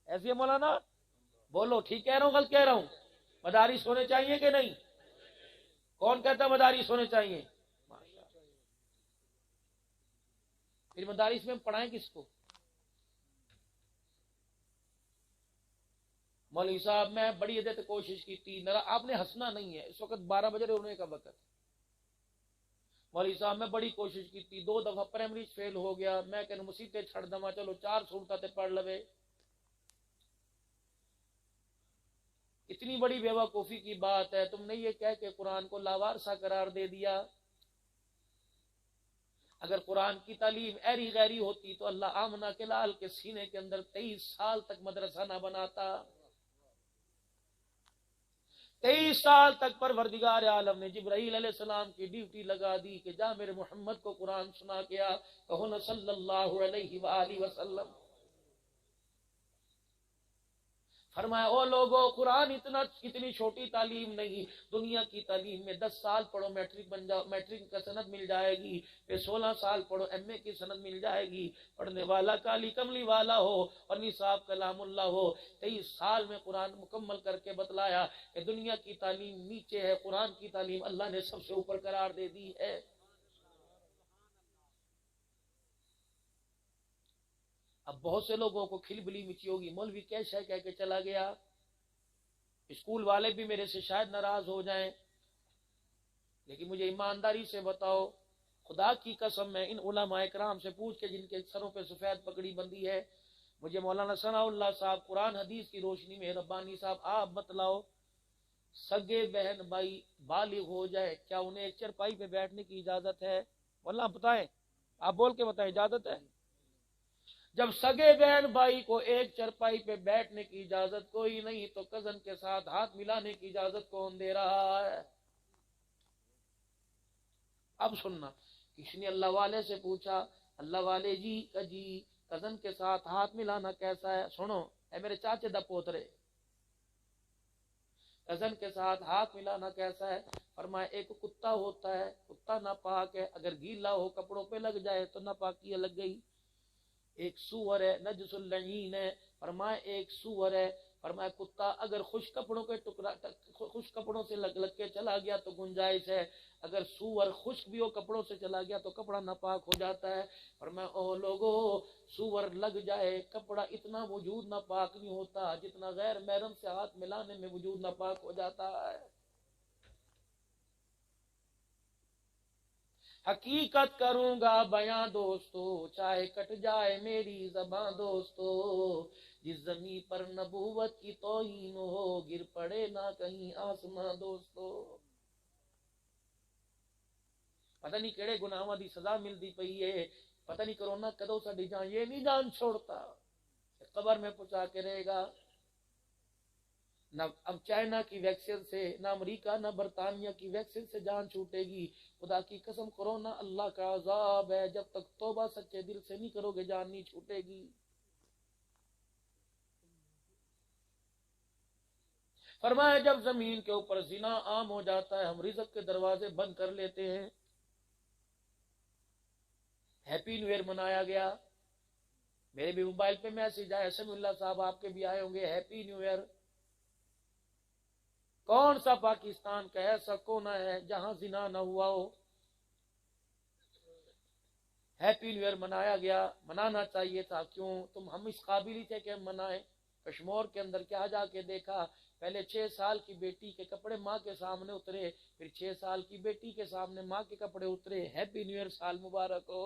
ایسے مولانا بولو ٹھیک کہہ رہا ہوں غلط کہہ رہا ہوں؟ مدارس ہونے چاہیے کہ نہیں؟ کون کہتا ہے مدارس ہونے چاہیے؟ پھر مدارس میں پڑھائیں کس کو؟ مولوی صاحب میں بڑی عدت کوشش کی تھی، آپ نے ہنسنا نہیں ہے، اس وقت 12 بجے رونے کا وقت۔ مولوی صاحب میں بڑی کوشش کی تھی، 2 دفعہ پرائمری فیل ہو گیا، میں کہ مسیطے چھڑ دما، چلو 4 صورتیں پڑھ لوے۔ اتنی بڑی بیوقوفی کی بات ہے، تم نے یہ کہہ کہ قرآن کو لاوارثہ قرار دے دیا۔ اگر قرآن کی تعلیم ایری غیری ہوتی تو اللہ آمنہ کے لال کے سینے کے اندر 23 سال تک مدرسہ نہ بناتا۔ 23 سال تک پروردگار عالم نے جبرائیل علیہ السلام کی ڈیوٹی لگا دی کہ جا میرے محمد کو قرآن سنا کیا، کہو نا صلی اللہ علیہ وآلہ وسلم۔ فرمایا او لوگو قرآن اتنی چھوٹی تعلیم نہیں، دنیا کی تعلیم میں 10 سال پڑھو میٹرک بن جاؤ، میٹرک کا سند مل جائے گی، پھر 16 سال پڑھو ایم اے کی سند مل جائے گی، پڑھنے والا کالی کملی والا ہو اور نصاب کلام اللہ ہو۔ 23 سال میں قرآن مکمل کر کے بتلایا کہ دنیا کی تعلیم نیچے ہے، قرآن کی تعلیم اللہ نے سب سے اوپر قرار دے دی ہے۔ اب بہت سے لوگوں کو کھلبلی مچی ہوگی، مولوی کیسا کہہ کے چلا گیا، اسکول والے بھی میرے سے شاید ناراض ہو جائیں، لیکن مجھے ایمانداری سے بتاؤ، خدا کی قسم میں ان علماء کرام سے پوچھ کے جن کے سروں پہ سفید پگڑی بندی ہے، مجھے مولانا ثناء اللہ صاحب قرآن حدیث کی روشنی میں ربانی صاحب آپ بتلاؤ، سگے بہن بھائی بالغ ہو جائے کیا انہیں ایک چرپائی پہ بیٹھنے کی اجازت ہے؟ مولانا بتائیں، آپ بول کے بتائیں، اجازت ہے؟ جب سگے بہن بھائی کو ایک چرپائی پہ بیٹھنے کی اجازت کوئی نہیں تو کزن کے ساتھ ہاتھ ملانے کی اجازت کون دے رہا ہے؟ اب سننا، کسی نے اللہ والے سے پوچھا، اللہ والے جی کزن کے ساتھ ہاتھ ملانا کیسا ہے؟ سنو اے میرے چاچے دا پوترے، کزن کے ساتھ ہاتھ ملانا کیسا ہے؟ فرمایا ایک کتا ہوتا ہے، کتا ناپاک ہے، اگر گیلا ہو کپڑوں پہ لگ جائے تو ناپاکی لگ گئی۔ ایک سور ہے نجس اللعین ہے، فرمایا ایک سور ہے، فرمایا کتا اگر خوش کپڑوں سے لگ کے چلا گیا تو گنجائش ہے، اگر سور خشک بھی ہو کپڑوں سے چلا گیا تو کپڑا ناپاک ہو جاتا ہے۔ فرمایا او لوگو سور لگ جائے کپڑا اتنا وجود ناپاک نہیں ہوتا جتنا غیر محرم سے ہاتھ ملانے میں وجود ناپاک ہو جاتا ہے۔ حقیقت کروں گا بیاں دوستو، چاہے کٹ جائے میری زباں دوستو، جس زمین پر نبوت کی توہین ہو گر پڑے نہ کہیں آسماں دوستو۔ پتہ نہیں کیڑے گناہاں دی سزا ملتی پئی ہے، پتہ نہیں کرونا کدو ساڈی جان یہ نہیں جان چھوڑتا، قبر میں پہنچا کے رہے گا۔ نہ اب چائنا کی ویکسین سے، نہ امریکہ نہ برطانیہ کی ویکسین سے جان چھوٹے گی۔ خدا کی قسم کرونا اللہ کا عذاب ہے، جب تک توبہ سچے دل سے نہیں کرو گے جان نہیں چھوٹے گی۔ فرمایا جب زمین کے اوپر زنا عام ہو جاتا ہے ہم رزق کے دروازے بند کر لیتے ہیں۔ ہیپی نیو ایئر منایا گیا، میرے بھی موبائل پہ میسج آیا، سمی اللہ صاحب آپ کے بھی آئے ہوں گے، ہیپی نیو ایئر۔ کون سا پاکستان کا ایسا کونا ہے جہاں زنا نہ ہوا ہو؟ ہیپی نیو ایئر منایا گیا، منانا چاہیے تھا، کیوں تم ہم اس قابل ہی تھے کہ ہم منائیں؟ کشمور کے اندر کیا جا کے دیکھا، پہلے 6 سال کی بیٹی کے کپڑے ماں کے سامنے اترے، پھر 6 سال کی بیٹی کے سامنے ماں کے کپڑے اترے، ہیپی نیو ایئر سال مبارک ہو۔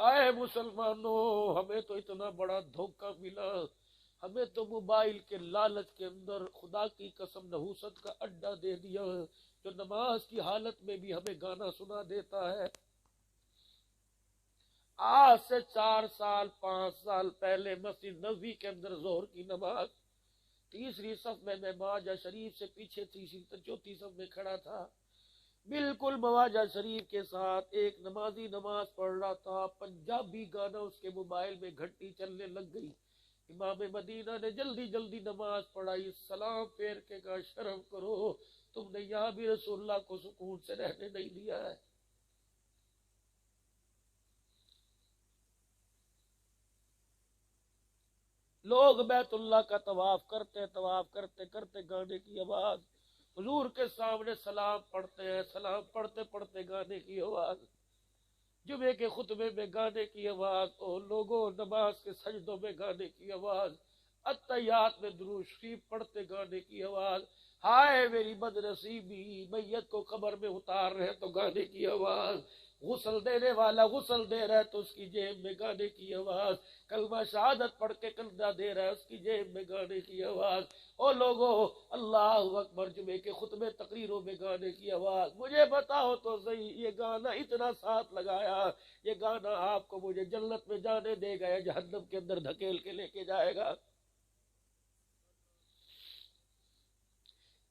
آئے مسلمانوں، ہمیں تو اتنا بڑا دھوکہ ملا، ہمیں تو موبائل کے لالچ کے اندر خدا کی قسم نحوست کا اڈا دے دیا، جو نماز کی حالت میں بھی ہمیں گانا سنا دیتا ہے۔ آج سے 4 سال 5 سال پہلے مسجد نبوی کے اندر ظہر کی نماز، تیسری صف میں مواجہ شریف سے پیچھے چوتھی صف میں کھڑا تھا، بالکل مواجہ شریف کے ساتھ ایک نمازی نماز پڑھ رہا تھا، پنجابی گانا اس کے موبائل میں گھنٹی چلنے لگ گئی۔ امام مدینہ نے جلدی جلدی نماز پڑھائی، سلام پھیر کے کہا شرم کرو، تم نے یہاں بھی رسول اللہ کو سکون سے رہنے نہیں دیا ہے۔ لوگ بیت اللہ کا طواف کرتے کرتے گانے کی آواز، حضور کے سامنے سلام پڑھتے ہیں، سلام پڑھتے پڑھتے گانے کی آواز، جمعے کے خطبے میں گانے کی آواز، اور لوگوں نماز کے سجدوں میں گانے کی آواز، اتحیات میں درود شریف پڑھتے گانے کی آواز، ہائے میری بد نصیبی، میت کو قبر میں اتار رہے تو گانے کی آواز، غسل دینے والا غسل دے رہا ہے تو اس کی جیب میں گانے کی آواز، کلمہ شہادت پڑھ کے کندھا دے رہا ہے اس کی جیب میں گانے کی آواز، او لوگوں اللہ اکبر، جمعے کے خطبے تقریروں میں گانے کی آواز۔ مجھے بتاؤ تو صحیح، یہ گانا اتنا ساتھ لگایا، یہ گانا آپ کو مجھے جنت میں جانے دے گا یا جہنم کے اندر دھکیل کے لے کے جائے گا؟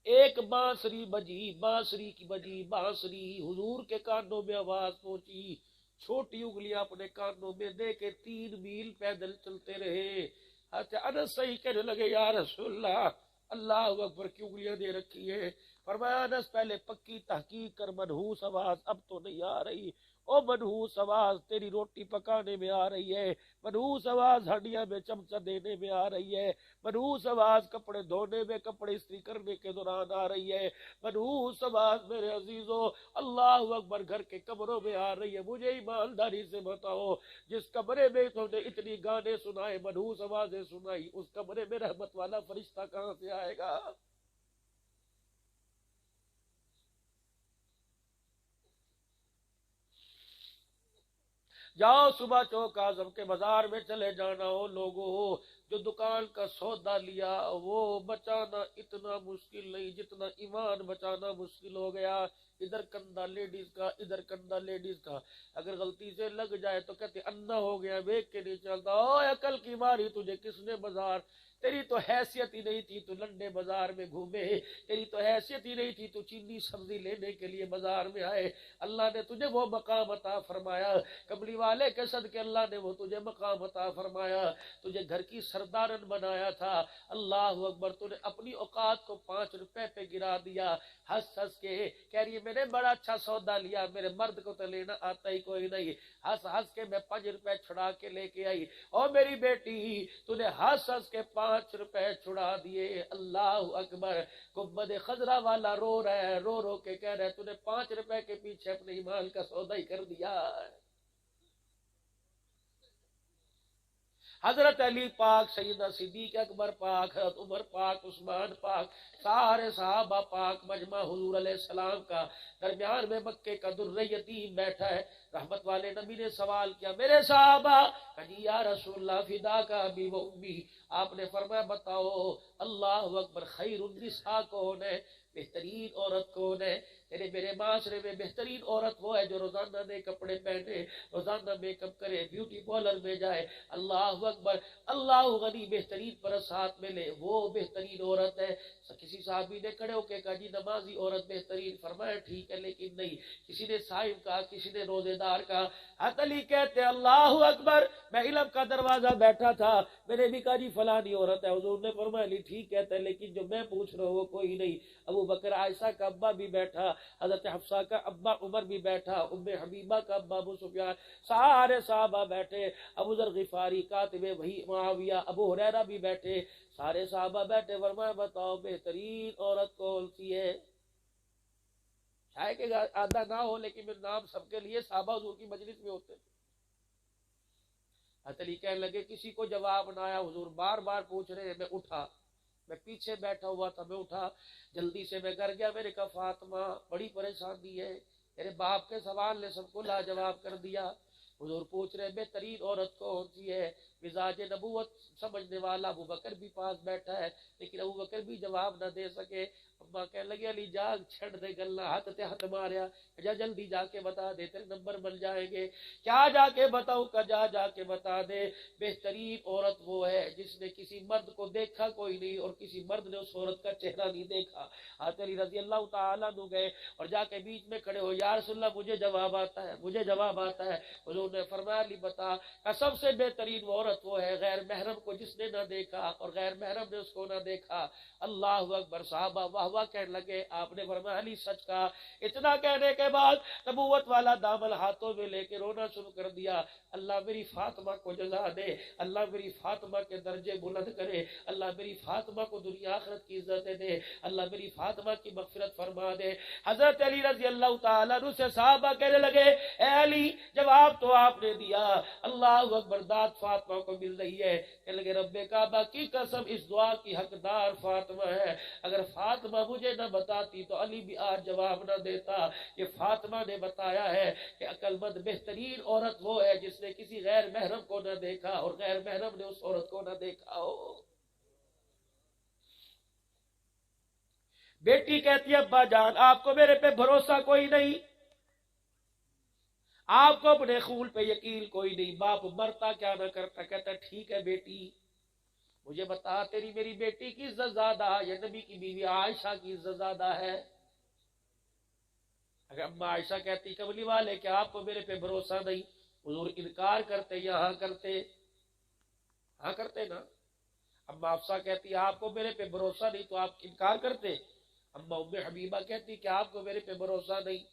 ایک بانسری بجی، بانسری حضور کے کانوں میں آواز پہنچی، چھوٹی انگلیاں اپنے کانوں میں دے کے 3 میل پیدل چلتے رہے۔ انس صحیح کہنے لگے یا رسول اللہ، اللہ اکبر کی انگلیاں دے رکھی ہے۔ فرمایا انس پہلے پکی تحقیق کر، منحوس آواز اب تو نہیں آ رہی، او منحوس آواز تیری روٹی پکانے میں آ رہی ہے، منحوس آواز ہڈیاں میں چمچہ دینے میں آ رہی ہے، منحوس آواز کپڑے دھونے میں، کپڑے استری کرنے کے دوران آ رہی ہے، منحوس آواز میرے عزیزوں اللہ اکبر گھر کے کمروں میں آ رہی ہے۔ مجھے ایمانداری سے بتاؤ، جس کمرے میں تو نے اتنی گانے سنائے، منحوس آوازیں سنائی، اس کمرے میں رحمت والا فرشتہ کہاں سے آئے گا؟ جاؤ صبح چوک اعظم کے بازار میں چلے جانا، ہو لوگوں جو دکان کا سودا لیا وہ بچانا اتنا مشکل نہیں جتنا ایمان بچانا مشکل ہو گیا۔ ادھر کندھا لیڈیز کا، ادھر کندھا لیڈیز کا، اگر غلطی سے لگ جائے تو کہتے انا ہو گیا، دیکھ کے نہیں چلتا، او عقل کی ماری تجھے کس نے بازار، تیری تو حیثیت ہی نہیں تھی تو لنڈے بازار میں گھومے، تیری تو حیثیت ہی نہیں تھی تو چینی سبزی لینے کے لیے بازار میں آئے، اللہ نے تجھے وہ مقام عطا فرمایا، کملی والے کے صدقے اللہ نے وہ تجھے مقام عطا فرمایا، تجھے گھر کی سردارن بنایا تھا، اللہ اکبر، تو نے اپنی اوقات کو 5 روپے پہ گرا دیا، ہنس ہنس کے کہہ رہی ہے میں نے بڑا اچھا سودا لیا، میرے مرد کو تو لینا آتا ہی کوئی نہیں، ہنس ہنس کے میں 5 روپے چھڑا کے لے کے آئی، اور میری بیٹی تو نے ہنس ہنس کے 5 روپے چھڑا دیے، اللہ اکبر، گنبد خضرا والا رو رہا ہے، رو رو کے کہہ رہا ہے تو نے 5 روپے کے پیچھے اپنے ایمان کا سودا ہی کر دیا۔ حضرت علی پاک، سیدنا صدیق اکبر پاک، حضرت عمر پاک، عثمان پاک، سارے صحابہ پاک، مجمع حضور علیہ السلام کا، درمیان میں مکے کا در یتیم بیٹھا ہے، رحمت والے نبی نے سوال کیا میرے صحابہ، کہا یا رسول اللہ فدا کا ابی و امی، آپ نے فرمایا بتاؤ اللہ اکبر خیر النساء کون ہے، بہترین عورت کون ہے؟ میرے معاشرے میں بہترین عورت وہ ہے جو روزانہ نئے کپڑے پہنے، روزانہ میک اپ کرے، بیوٹی پارلر میں جائے، اللہ اکبر، اللہ غنی، بہترین پرس ہاتھ میں لے، وہ بہترین عورت ہے۔ کسی صحابی نے کھڑے ہو کے کہا جی نمازی عورت بہترین، فرمایا ٹھیک ہے لیکن نہیں، کسی نے صائم کہا، کسی نے روزے دار کہا، حضرت علی کہتے اللہ اکبر، میں علم کا دروازہ بیٹھا تھا، میں نے بھی کہا جی فلانی عورت ہے، حضور نے فرمایا علی ٹھیک کہتا ہے لیکن جو میں پوچھ رہا ہوں وہ کوئی نہیں۔ ابو بکر عائشہ کا ابا بھی بیٹھا، حضرت حفصہ کا ابا عمر بھی بیٹھا، ام حبیبہ کا ابا ابو سفیان، سارے صحابہ بیٹھے، ابو ذر غفاری کاتب وحی معاویہ، ابو ہریرہ بھی بیٹھے، سارے صحابہ بیٹھے، فرمایا بتاؤ بہترین عورت کون سی ہے؟ شاید کہ آدھا نہ ہو لیکن میرے نام سب کے لیے صحابہ حضور کی مجلس میں ہوتے تھے۔ حضرت علی کہنے لگے کسی کو جواب نہ آیا، حضور بار بار پوچھ رہے ہیں، میں اٹھا، میں پیچھے بیٹھا ہوا تھا، میں اٹھا، جلدی سے میں گھر گیا، میں نے کہا فاطمہ بڑی پریشانی ہے، میرے باپ کے سوال نے سب کو لاجواب کر دیا، حضور پوچھ رہے بہترین عورت کون سی ہے؟ مزاج نبوت سمجھنے والا ابو بکر بھی پاس بیٹھا ہے، لیکن ابو بکر بھی جواب نہ دے سکے۔ اما کہنے لگے علی جاگ چھڑ دے گلا، ہاتھ تے ہاتھ ماریا، جا جلدی جا کے بتا دے تیرے نمبر مل جائیں گے۔ کیا جا کے بتاؤں کا؟ جا کے بتا دے بہترین عورت وہ ہے جس نے کسی مرد کو دیکھا کوئی نہیں اور کسی مرد نے اس عورت کا چہرہ نہیں دیکھا۔ حضرت علی رضی اللہ تعالیٰ عنہ گئے اور جا کے بیچ میں کھڑے ہو، یا رسول اللہ مجھے جواب آتا ہے، مجھے جواب آتا ہے۔ حضور نے فرمایا علی بتا، سب سے بہترین عورت وہ ہے غیر محرم کو جس نے نہ دیکھا اور غیر محرم نے اس کو نہ دیکھا۔ اللہ اکبر، صحابہ واہ واہ کہنے لگے۔ آپ نے فرمایا علی سچ کہا۔ اتنا کہنے کے بعد نبوت والا دامن ہاتھوں میں لے کے رونا شروع کر دیا، اللہ میری فاطمہ کو جزا دے، اللہ میری فاطمہ کے درجے بلند کرے، اللہ میری فاطمہ کو دنیا آخرت کی عزتیں دے، اللہ میری فاطمہ کی مغفرت فرما دے۔ حضرت علی رضی اللہ تعالیٰ عنہ سے صحابہ کہنے لگے اے علی جواب تو آپ نے دیا، اللہ اکبر، داد فاطمہ کو مل رہی ہے۔ کہنے لگے رب کعبہ کی قسم اس دعا کی حقدار فاطمہ ہے، اگر فاطمہ مجھے نہ بتاتی تو علی بھی آج جواب نہ دیتا۔ یہ فاطمہ نے بتایا ہے کہ عقل مند بہترین عورت وہ ہے جس نے کسی غیر محرم کو نہ دیکھا اور غیر محرم نے اس عورت کو نہ دیکھا ہو۔ بیٹی کہتی ہے ابا جان آپ کو میرے پہ بھروسہ کوئی نہیں، آپ کو اپنے خون پہ یقین کوئی نہیں، باپ مرتا کیا نہ کرتا۔ کہتا ٹھیک ہے بیٹی مجھے بتا تیری میری بیٹی کی عزت زیادہ یا نبی کی بیوی عائشہ کی عزت زیادہ ہے؟ اگر اما عائشہ کہتی کملی والے کیا آپ کو میرے پہ بھروسہ نہیں؟ حضور انکار کرتے یا ہاں کرتے؟ ہاں کرتے نا۔ اما حفصہ کہتی آپ کو میرے پہ بھروسہ نہیں تو آپ انکار کرتے؟ اما ام حبیبہ کہتی کہ آپ کو میرے پہ بھروسہ نہیں۔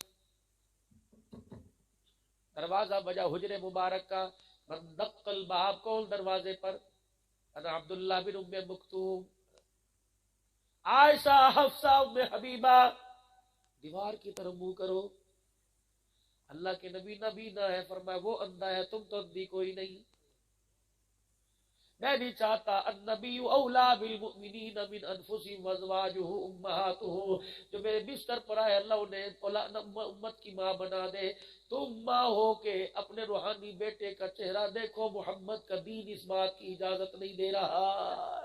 دروازہ بجا حجر مبارک کا، من دق الباب، کون دروازے پر؟ انا عبداللہ بن ام مکتوم۔ عائشہ، حفصہ، ام حبیبہ دیوار کی طرف منہ کرو، اللہ کے نبی نبی نہ ہے، فرمایا وہ اندھا ہے تم تو اندھی کوئی نہیں۔ میں نہیں چاہتا النبی اولا بالمؤمنین من انفسہم وازواجہ امہاتہ، جو میرے بستر پر آئے اللہ انہیں امت کی ماں بنا دے۔ تم ماں ہو کے اپنے روحانی بیٹے کا چہرہ دیکھو، محمد کا دین اس بات کی اجازت نہیں دے رہا۔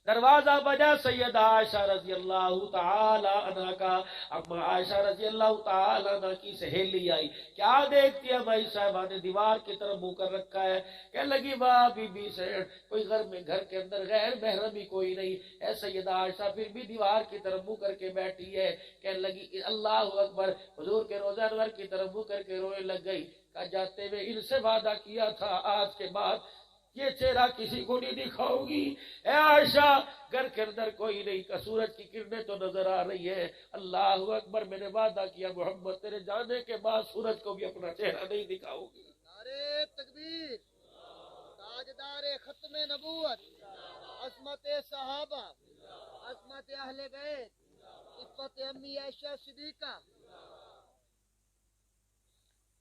دروازہ بجا سیدہ عائشہ رضی اللہ تعالی عنہ کا۔ اما عائشہ رضی اللہ تعالی عنہ کی سہیلی آئی، کیا دیکھتی ہے بھائی صاحبہ نے دیوار کی طرف منہ کر رکھا ہے؟ کہنے لگی واہ بی بی سیڑ، کوئی گھر کے اندر غیر محرم ہی کوئی نہیں ہے۔ سیدہ عائشہ پھر بھی دیوار کی طرف منہ کر کے بیٹھی ہے۔ کہنے لگی اللہ اکبر، حضور کے روضہ انور کی طرف منہ کر کے رونے لگ گئی۔ کہا جاتے ہوئے ان سے وعدہ کیا تھا آج کے بعد یہ چہرہ کسی کو نہیں دکھاؤں گی۔ اے عائشہ گھر کے اندر کوئی نہیں، کا سورج کی کرنیں تو نظر آ رہی ہے۔ اللہ اکبر، میں نے وعدہ کیا محمد تیرے جانے کے بعد سورج کو بھی اپنا چہرہ نہیں دکھاؤں گی۔ نعرہ تکبیر، تاجدار ختم نبوت، عظمت صحابہ، عظمت اہل بیت، عفت امی عائشہ صدیقہ۔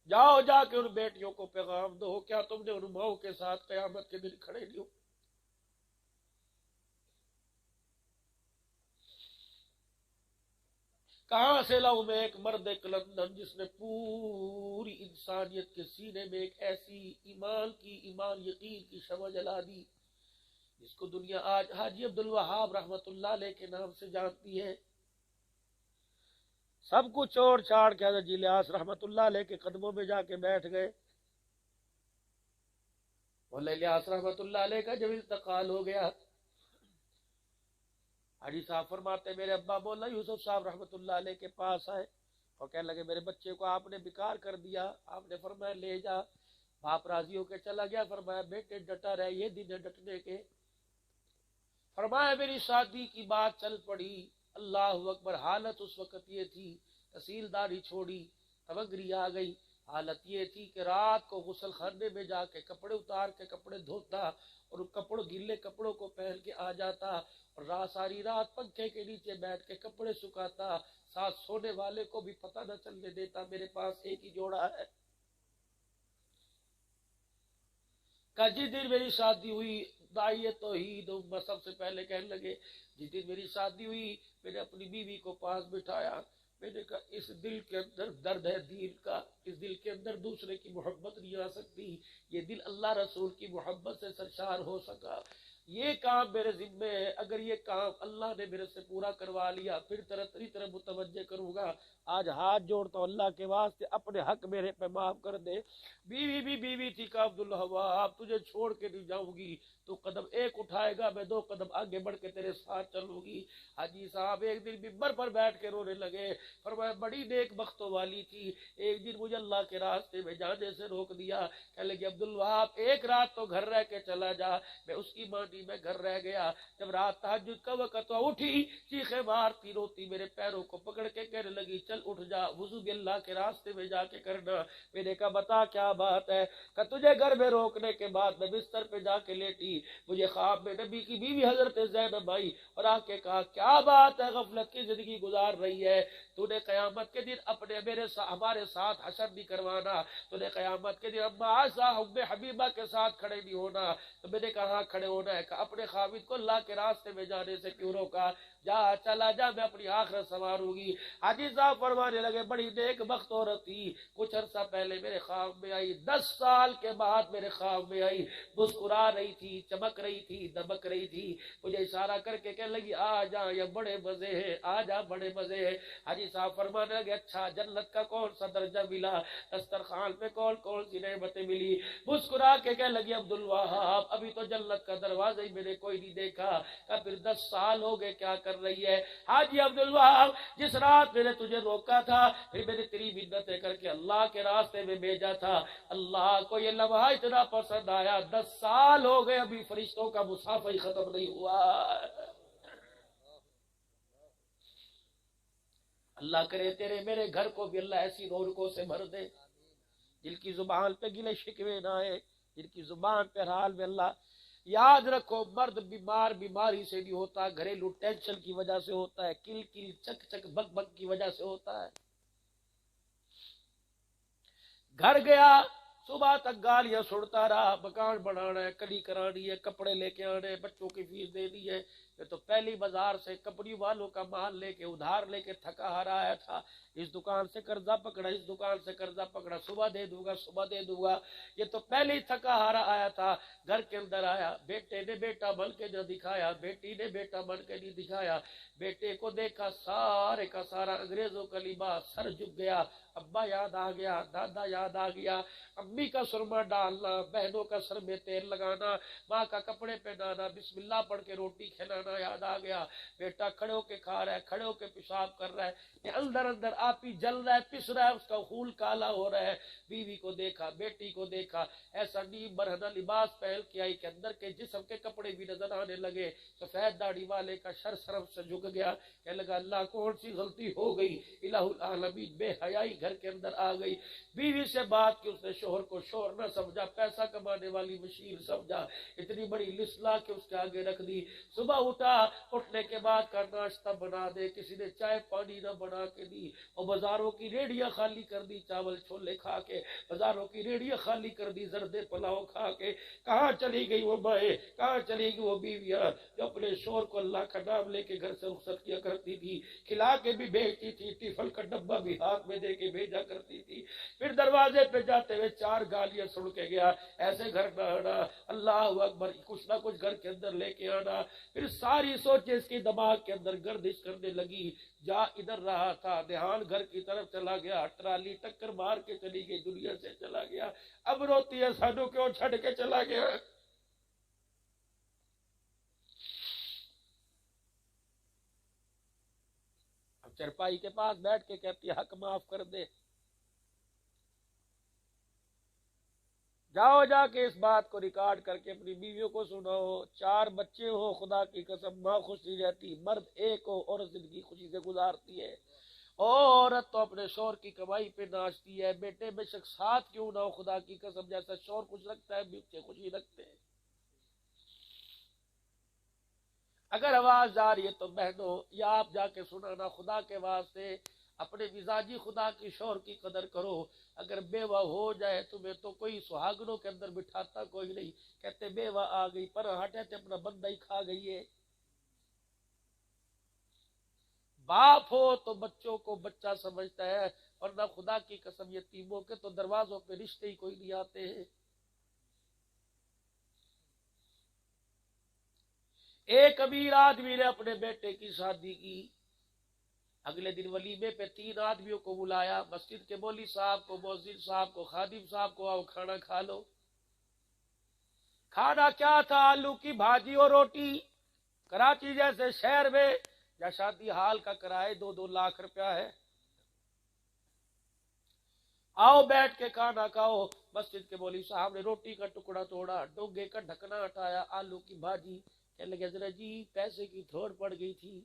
جاؤ جا کے ان بیٹیوں کو پیغام دو، کیا تم نے ان ماؤں کے ساتھ قیامت کے دن کھڑے نہیں ہو؟ کہاں سے لاؤں میں ایک مرد کلندن جس نے پوری انسانیت کے سینے میں ایک ایسی ایمان یقین کی شمع جلا دی جس کو دنیا آج حاجی عبدالوہاب رحمت اللہ علیہ کے نام سے جانتی ہے۔ سب کچھ چھوڑ چھاڑ کے حضرت جی الیاس رحمت اللہ علیہ کے قدموں میں جا کے بیٹھ گئے۔ مولا الیاس رحمت اللہ علیہ کا جب انتقال ہو گیا، حاجی صاحب فرماتے میرے ابا مولا یوسف صاحب رحمت اللہ علیہ کے پاس آئے اور کہنے لگے میرے بچے کو آپ نے بیکار کر دیا۔ آپ نے فرمایا لے جا۔ باپ راضی ہو کے چلا گیا، فرمایا بیٹے ڈٹا رہے، یہ دن ہے ڈٹنے کے۔ فرمایا میری شادی کی بات چل پڑی، اللہ اکبر، حالت اس وقت یہ تھی، تحصیلداری چھوڑی، تمنگری آ گئی۔ حالت یہ تھی کہ رات کو غسل خانے میں جا کے کپڑے اتار کے کپڑے دھوتا اور گیلے کپڑوں کو پہن کے آ جاتا اور ساری رات پنکھے کے نیچے بیٹھ کے کپڑے سکھاتا، ساتھ سونے والے کو بھی پتہ نہ چلنے دیتا میرے پاس ایک ہی جوڑا ہے۔ جس دن میری شادی ہوئی، داعیہ توحید سب سے پہلے کہنے لگے جس دن میری شادی ہوئی میں نے اپنی بیوی کو پاس بٹھایا، میں نے کہا اس دل کے اندر درد ہے دین کا، اس دل کے اندر دوسرے کی محبت نہیں آ سکتی، یہ دل اللہ رسول کی محبت سے سرشار ہو سکا۔ یہ کام میرے ذمے ہے، اگر یہ کام اللہ نے میرے سے پورا کروا لیا پھر طرح متوجہ کروں گا۔ آج ہاتھ جوڑتا ہوں اللہ کے واسطے، اپنے حق میرے پہ معاف کر دے۔ بیوی بھی بیوی تھی کہ عبدالوہاب تجھے چھوڑ کے نہیں جاؤں گی، تو قدم ایک اٹھائے گا میں 2 قدم آگے بڑھ کے تیرے ساتھ چلوں گی۔ حاجی صاحب ایک دن ممبر پر بیٹھ کے رونے لگے، فرمایا بڑی نیک بختوں والی تھی، ایک دن مجھے اللہ کے راستے میں جانے سے روک دیا، کہنے لگے عبدالوہاب ایک رات تو گھر رہ کے چلا جا۔ میں اس کی مانی میں گھر رہ گیا، جب رات تہجد کا وقت اٹھی چیخے مارتی روتی میرے پیروں کو پکڑ کے کہنے لگی چل اٹھ جا، وضو بھی اللہ کے راستے میں جا کے کرنا۔ میں نے کہا بتا کیا بات ہے؟ کہ تجھے گھر میں روکنے کے بعد میں بستر پہ جا کے لیٹی، مجھے خواب میں نبی کی بیوی حضرت زینب آئی اور آ کے کہا کیا بات ہے غفلت کی زندگی گزار رہی ہے، تو نے قیامت کے دن ہمارے ساتھ حشر نہیں کروانا، تو نے قیامت کے دن اما عائشہ ام حبیبہ کے ساتھ کھڑے نہیں ہونا۔ تو میں نے کہا ہاں کھڑے ہونا ہے، کہ اپنے خاوند کو اللہ کے راستے میں جانے سے کیوں روکا؟ جا چلا جا، میں اپنی آخرت سنواروں گی۔ حاجی صاحب فرمانے لگے بڑی نیک بخت عورت تھی، کچھ عرصہ پہلے میرے خواب میں آئی، 10 سال کے بعد میرے خواب میں آئی، مسکرا رہی تھی، چمک رہی تھی، دمک رہی تھی، مجھے اشارہ کر کے کہنے لگی آ جا یہ بڑے مزے ہیں، آ جا بڑے مزے ہیں۔ حاجی صاحب فرمانے لگے اچھا جنت کا کون سا درجہ ملا، دسترخوان پہ کون کون سی نعمتیں ملی؟ مسکرا کے کہنے لگی عبدالوہاب ابھی تو جنت کا دروازہ ہی میں نے کوئی نہیں دیکھا۔ کہ پھر 10 سال ہو گئے کیا کر رہی ہے؟ حاجی عبدالوہاب جس رات میں نے تجھے روکا تھا پھر میں نے تیری منتیں کر کے اللہ کے راستے میں بھیجا تھا، اللہ کو یہ لمحہ اتنا پسند آیا، 10 سال ہو گئے ابھی فرشتوں کا مصافحہ ہی ختم نہیں ہوا۔ اللہ کرے تیرے میرے گھر کو بھی اللہ ایسی رونقوں سے بھر دے، جن کی زبان پہ گلے شکوے نہ آئے، جن کی زبان پہ حال میں اللہ۔ یاد رکھو مرد بیماری سے نہیں ہوتا، گھریلو ٹینشن کی وجہ سے ہوتا ہے، کل کل چک چک بک بک کی وجہ سے ہوتا ہے۔ گھر گیا صبح تک گالیاں سنتا رہا، مکان بنانا ہے، کلی کرانی ہے، کپڑے لے کے آنے، بچوں کی فیس دینی ہے، میں تو پہلی بازار سے کپڑی والوں کا مال لے کے ادھار لے کے تھکا ہارا آیا تھا، اس دکان سے قرضہ پکڑا، اس دکان سے قرضہ پکڑا، صبح دے دوں گا، یہ تو پہلے ہی تھکا ہارا آیا تھا۔ گھر کے اندر آیا، بیٹے نے بیٹا بن کے نہ دکھایا، بیٹی نے بیٹا بن کے نہیں دکھایا، بیٹے کو دیکھا سارے کا سارا انگریزوں کا لباس، سر جھک گیا، ابا یاد آ گیا، دادا یاد آ گیا، امی کا سرما ڈالنا، بہنوں کا سر میں تیل لگانا، ماں کا کپڑے پہنانا، بسم اللہ پڑھ کے روٹی کھلانا یاد آ گیا۔ بیٹا کھڑے ہو کے کھا رہا ہے، کھڑے ہو کے پیشاب کر رہا ہے، یہ اندر آپ ہی جل رہا ہے، پس رہا ہے، اس کا خون کالا ہو رہا ہے۔ بیوی کو دیکھا، بیٹی کو دیکھا، ایسا نیم برہنہ لباس پہن کے آئی کہ اندر کے جسم کے کپڑے بھی نظر آنے لگے۔ سفید داڑھی والے کا سر شرم سے جھک گیا، کہنے لگا اللہ کون سی غلطی ہو گئی، الہ العالمین بے حیائی گھر کے اندر آ گئی۔ بیوی سے بات کی، اس نے شوہر کو شوہر نہ سمجھا، پیسہ کمانے والی مشین سمجھا، اتنی بڑی لسلا کے اس کے آگے رکھ دی۔ صبح اٹھنے کے بعد کا ناشتہ بنا دے، کسی نے چائے پانی نہ بنا کے دی، اور بازاروں کی ریڑیاں خالی کر دی چاول چھولے کھا کے، بازاروں کی ریڑیاں خالی کر دی زردے پلاؤ کھا کے۔ کہاں چلی گئی وہ مائیں، کہاں چلی گئی وہ بیویاں جو اپنے شوہر کو اللہ کا نام لے کے گھر سے رخصت کیا کرتی تھی، کھلا کے بھی بھیجتی تھی، ٹیفن کا ڈبہ بھی ہاتھ میں دے کے بھیجا کرتی تھی۔ پھر دروازے پہ جاتے ہوئے 4 گالیاں سن کے گیا، ایسے گھر نہ آنا، اللہ اکبر، کچھ نہ کچھ گھر کے اندر لے کے آنا۔ پھر ساری سوچیں اس کی دماغ کے اندر گردش کرنے لگی، جا ادھر رہا تھا دھیان گھر کی طرف چلا گیا، ٹرالی ٹکر مار کے چلی گئی، دنیا سے چلا گیا، اب روتی ہے سانو کیوں چھڑ کے چلا گیا۔ اب چرپائی کے پاس بیٹھ کے کہتی حق معاف کر دے، جاؤ جا کے اس بات کو ریکارڈ کر کے اپنی بیویوں کو سناؤ، 4 بچے ہو خدا کی قسم ماں خوش نہیں رہتی، مرد ایک ہو عورت زندگی خوشی سے گزارتی ہے، عورت تو اپنے شوہر کی کمائی پہ ناچتی ہے، بیٹے بے شک ساتھ کیوں نہ ہو خدا کی قسم، جیسا شوہر خوش رکھتا ہے بچے خوشی رکھتے ہیں۔ اگر آواز جا رہی ہے تو بہنوں یا آپ جا کے سنانا، خدا کے واسطے اپنے مزاجی خدا کی شوہر کی قدر کرو۔ اگر بیوہ ہو جائے تمہیں تو کوئی سہاگنوں کے اندر بٹھاتا کوئی نہیں، کہتے بیوہ آ گئی پر ہٹے تے اپنا بندہ ہی کھا گئی ہے۔ باپ ہو تو بچوں کو بچہ سمجھتا ہے، ورنہ خدا کی قسم یتیموں کے تو دروازوں پہ رشتے ہی کوئی نہیں آتے ہیں۔ ایک امیر آدمی نے اپنے بیٹے کی شادی کی، اگلے دن ولیمے پہ 3 آدمیوں کو بلایا، مسجد کے مولوی صاحب کو، مؤذن صاحب کو، خادم صاحب کو، آؤ کھانا کھا لو۔ کھانا کیا تھا؟ آلو کی بھاجی اور روٹی۔ کراچی جیسے شہر میں یا شادی ہال کا کرایہ 2-2 لاکھ روپیہ ہے، آؤ بیٹھ کے کھانا کھاؤ۔ مسجد کے مولوی صاحب نے روٹی کا ٹکڑا توڑا، ڈونگے کا ڈھکنا ہٹایا، آلو کی بھاجی، کہنے لگے حضرت جی پیسے کی تھوڑ پڑ گئی تھی،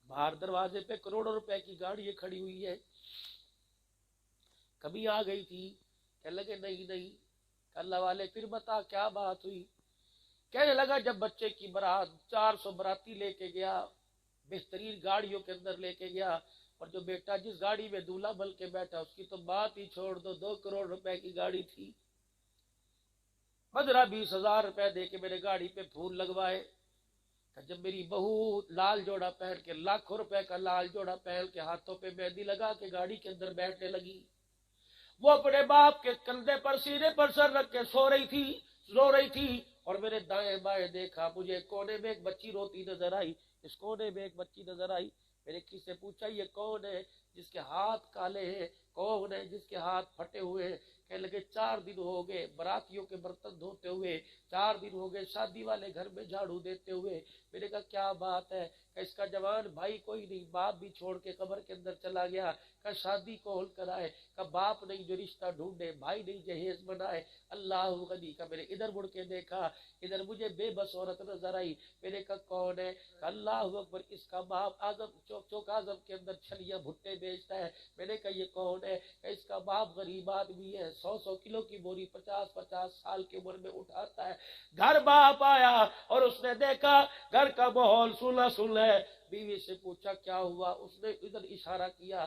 باہر دروازے پہ کروڑوں روپے کی گاڑی کھڑی ہوئی ہے، کبھی آ گئی تھی؟ کہنے لگے نہیں۔ اللہ والے پھر بتا کیا بات ہوئی؟ کہنے لگا جب بچے کی برات 400 براتی لے کے گیا، بہترین گاڑیوں کے اندر لے کے گیا، اور جو بیٹا جس گاڑی میں دولہا بن کے بیٹھا اس کی تو بات ہی چھوڑ دو، 2 کروڑ روپے کی گاڑی تھی، 15-20 ہزار روپے دے کے میرے گاڑی پہ پھول لگوائے۔ جب میری بہو لال جوڑا پہن کے، لاکھوں روپے کا لال جوڑا پہن کے، ہاتھوں پہ مہندی لگا کے گاڑی کے اندر بیٹھنے لگی، وہ اپنے باپ کے کندھے پر سینے پر سر رکھ کے سو رہی تھی، اور میرے دائیں بائیں دیکھا، مجھے کونے میں ایک بچی روتی نظر آئی، اس کونے میں ایک بچی نظر آئی۔ میرے کسی سے پوچھا یہ کون ہے جس کے ہاتھ کالے ہیں، کون ہے جس کے ہاتھ پھٹے ہوئے ہیں؟ کہنے لگے 4 دن ہو گئے براتیوں کے برتن دھوتے ہوئے، 4 دن ہو گئے شادی والے گھر میں جھاڑو دیتے ہوئے۔ میرے کہا کیا بات ہے؟ کہ اس کا جوان بھائی کوئی نہیں، باپ بھی چھوڑ کے قبر کے اندر چلا گیا، کہ شادی کون کرائے؟ کہ باپ نہیں جو رشتہ ڈھونڈے، بھائی نہیں جہیز بنائے۔ اللہ غنی کا میں نے ادھر مڑ کے دیکھا، ادھر مجھے بے بس عورت نظر آئی، میرے کہا کون ہے؟ کہ اللہ اکبر، اس کا باپ آزم چوک آزم کے اندر چھلیاں بھٹے بیچتا ہے۔ میں نے کہا یہ کون ہے؟ کہ اس کا باپ غریب آدمی ہے، 100 کلو کی بوری 50 سال کی عمر میں اٹھاتا ہے۔ گھر باپ آیا اور اس نے دیکھا گھر کا ماحول سونا ہے، بیوی سے پوچھا کیا ہوا؟ اس نے ادھر اشارہ کیا،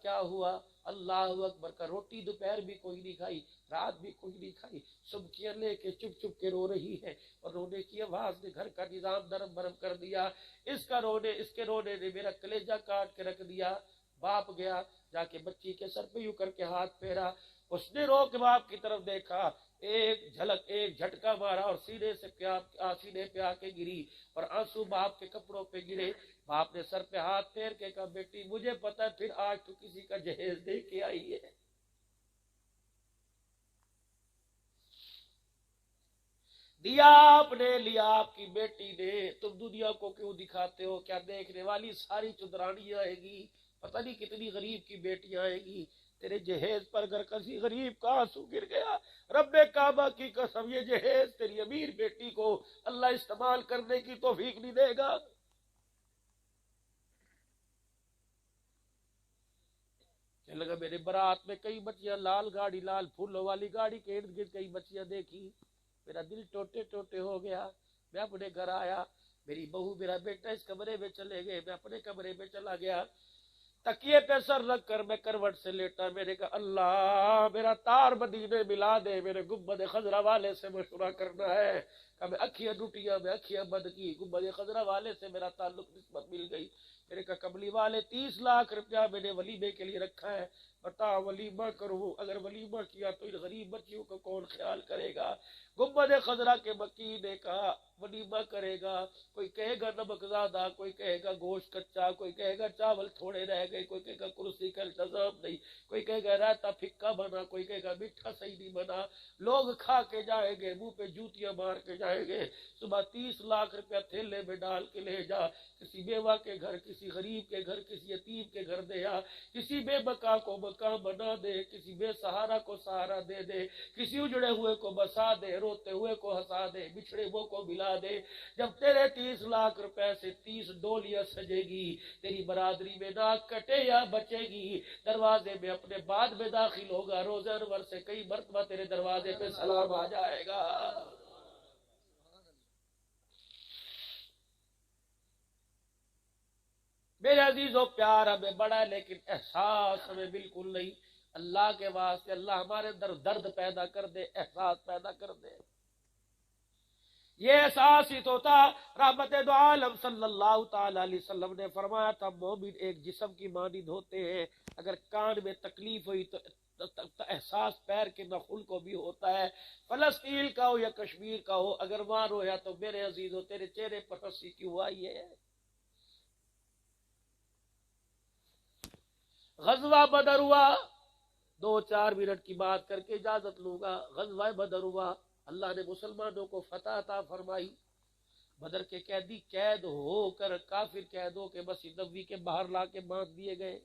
کیا ہوا؟ اللہ اکبر کا روٹی دوپہر بھی کوئی نہیں کھائی، رات بھی کوئی نہیں کھائی، سبکیاں لے کے چپ کے رو رہی ہے، اور رونے کی آواز نے گھر کا نظام نرم برم کر دیا۔ اس کے رونے نے میرا کلیجہ کاٹ کے رکھ دیا۔ باپ گیا، جا کے بچی کے سر پہ یوں کر کے ہاتھ پھیرا، اس نے رو کے باپ کی طرف دیکھا، ایک جھٹکا مارا اور سینے پہ آ کے گری، اور آنسو باپ کے کپڑوں پہ گرے۔ باپ نے سر پہ ہاتھ پھیر کے کہا بیٹی مجھے پتا ہے پھر آج تو کسی کا جہیز دے کے آئی ہے۔ دیا آپ نے، لیا آپ کی بیٹی نے، تم دنیا کو کیوں دکھاتے ہو؟ کیا دیکھنے والی ساری چودرانی آئے گی، پتہ نہیں کتنی غریب کی بیٹیاں آئے گی، تیرے جہیز پر اگر کسی غریب کا آنسو گر گیا، رب کعبہ کی قسم یہ جہیز تیری امیر بیٹی کو اللہ استعمال کرنے کی توفیق نہیں دے گا۔ کہنے لگا میرے برات میں کئی بچیاں، لال گاڑی، لال پھولوں والی گاڑی کے ارد گرد کئی بچیاں دیکھی، میرا دل ٹوٹے ہو گیا۔ میں اپنے گھر آیا، میری بہو میرا بیٹا اس کمرے میں چلے گئے، میں اپنے کمرے میں چلا گیا، تکیے پہ سر رکھ کر میں کروٹ سے لیٹا، میں نے کہا اللہ میرا تار مدینے ملا دے، میرے گنبد خضرا والے سے مشورہ کرنا ہے۔ کہ میں اکھیاں ٹوٹیاں، میں اکھیاں بند کی، گنبد خضرا والے سے میرا تعلق نسبت مل گئی۔ میرے کہا کملی والے 30 لاکھ روپیہ میں نے ولیمے کے لیے رکھا ہے، بتا ولیمہ کروں، اگر ولیمہ کیا تو ان غریب بچیوں کو کون خیال کرے گا؟ گنبد خضرا کے مکی نے کہا ولیمہ کرے گا، کوئی کہے گا نمک زیادہ، کوئی کہے گا گوشت کچا، کوئی کہے گا چاول تھوڑے رہ گئے، کوئی کہے گا کرسی کا انتظام نہیں، کوئی کہے گا رائتا پھکا بنا، کوئی کہے گا میٹھا صحیح نہیں بنا، لوگ کھا کے جائیں گے، منہ پہ جوتیاں مار کے جائیں گے۔ صبح 30 لاکھ روپیہ تھیلے میں ڈال کے لے جا، کسی بیوہ کے گھر، کسی غریب کے گھر، کسی یتیم کے گھر دے آ، کسی بے مکان کو مکان بنا دے، کسی بے سہارا کو سہارا دے دے، کسی اجڑے ہوئے کو بسا دے، روتے ہوئے کو ہنسا دے، بچھڑے وہ کو ملا دے۔ جب تیرے 30 لاکھ روپے سے 30 ڈولیاں سجے گی، تیری برادری میں ناک کٹے یا بچے گی، دروازے میں اپنے بعد میں داخل ہوگا، روزہ انور سے کئی مرتبہ تیرے دروازے پہ سلام آ جائے گا۔ میرے عزیزوں پیار ہمیں بڑا ہے لیکن احساس ہمیں بالکل نہیں۔ اللہ کے واسطے اللہ ہمارے اندر درد پیدا کر دے، احساس پیدا کر دے۔ یہ احساس ہی تو تھا۔ رحمت دو عالم صلی اللہ تعالی علیہ وسلم نے فرمایا تھا مومن ایک جسم کی مانند ہوتے ہیں، اگر کان میں تکلیف ہوئی تو احساس پیر کے نخل کو بھی ہوتا ہے، فلسطین کا ہو یا کشمیر کا ہو، اگر وہاں رویا تو میرے عزیزو تیرے چہرے پر ہنسی کیوں آئی ہے؟ غزوہ بدر ہوا، 2-4 منٹ کی بات کر کے اجازت لوں گا۔ غزوہ بدر ہوا، اللہ نے مسلمانوں کو فتح عطا فرمائی۔ بدر کے قیدی قید ہو کر کافر قید ہو کے مسجد نبوی کے باہر لا کے باندھ دیے گئے۔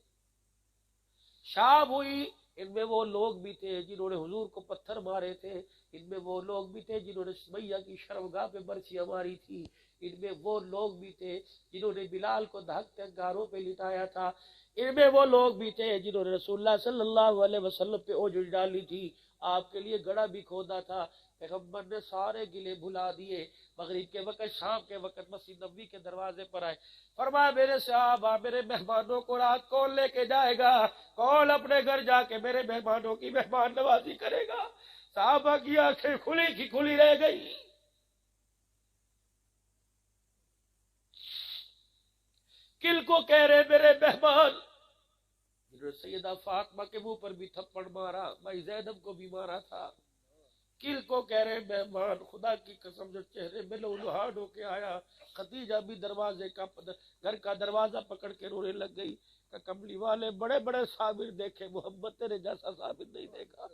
شام ہوئی، ان میں وہ لوگ بھی تھے جنہوں نے حضور کو پتھر مارے تھے، ان میں وہ لوگ بھی تھے جنہوں نے سمیہ کی شرمگاہ پہ برچیاں ماری تھی، ان میں وہ لوگ بھی تھے جنہوں نے بلال کو دھکتے انگاروں پہ لٹایا تھا، ان میں وہ لوگ بھی تھے جنہوں نے رسول اللہ صلی اللہ علیہ وسلم پہ اوجھل ڈالی تھی، آپ کے لیے گڑھا بھی کھودا تھا۔ پیغمبر نے سارے گلے بھلا دیے، مغرب کے وقت شام کے وقت مسجد نبوی کے دروازے پر آئے، فرمایا میرے صحابہ میرے مہمانوں کو رات کون لے کے جائے گا؟ کون اپنے گھر جا کے میرے مہمانوں کی مہمان نوازی کرے گا؟ صحابہ کی آنکھیں کھلی کی کھلی رہ گئی۔ کل کو کہہ رہے میرے مہمان، جنہوں نے سیدہ فاطمہ کے منہ پر بھی تھپڑ مارا، بھائی زینب کو بھی مارا تھا، کل کو کہہ رہے مہمان، خدا کی قسم جو چہرے میں لہوہان ہو کے آیا۔ خدیجہ بھی دروازے کا گھر کا دروازہ پکڑ کے رونے لگ گئی کہ کملی والے بڑے بڑے صابر دیکھے، محمد تیرے جیسا صابر نہیں دیکھا۔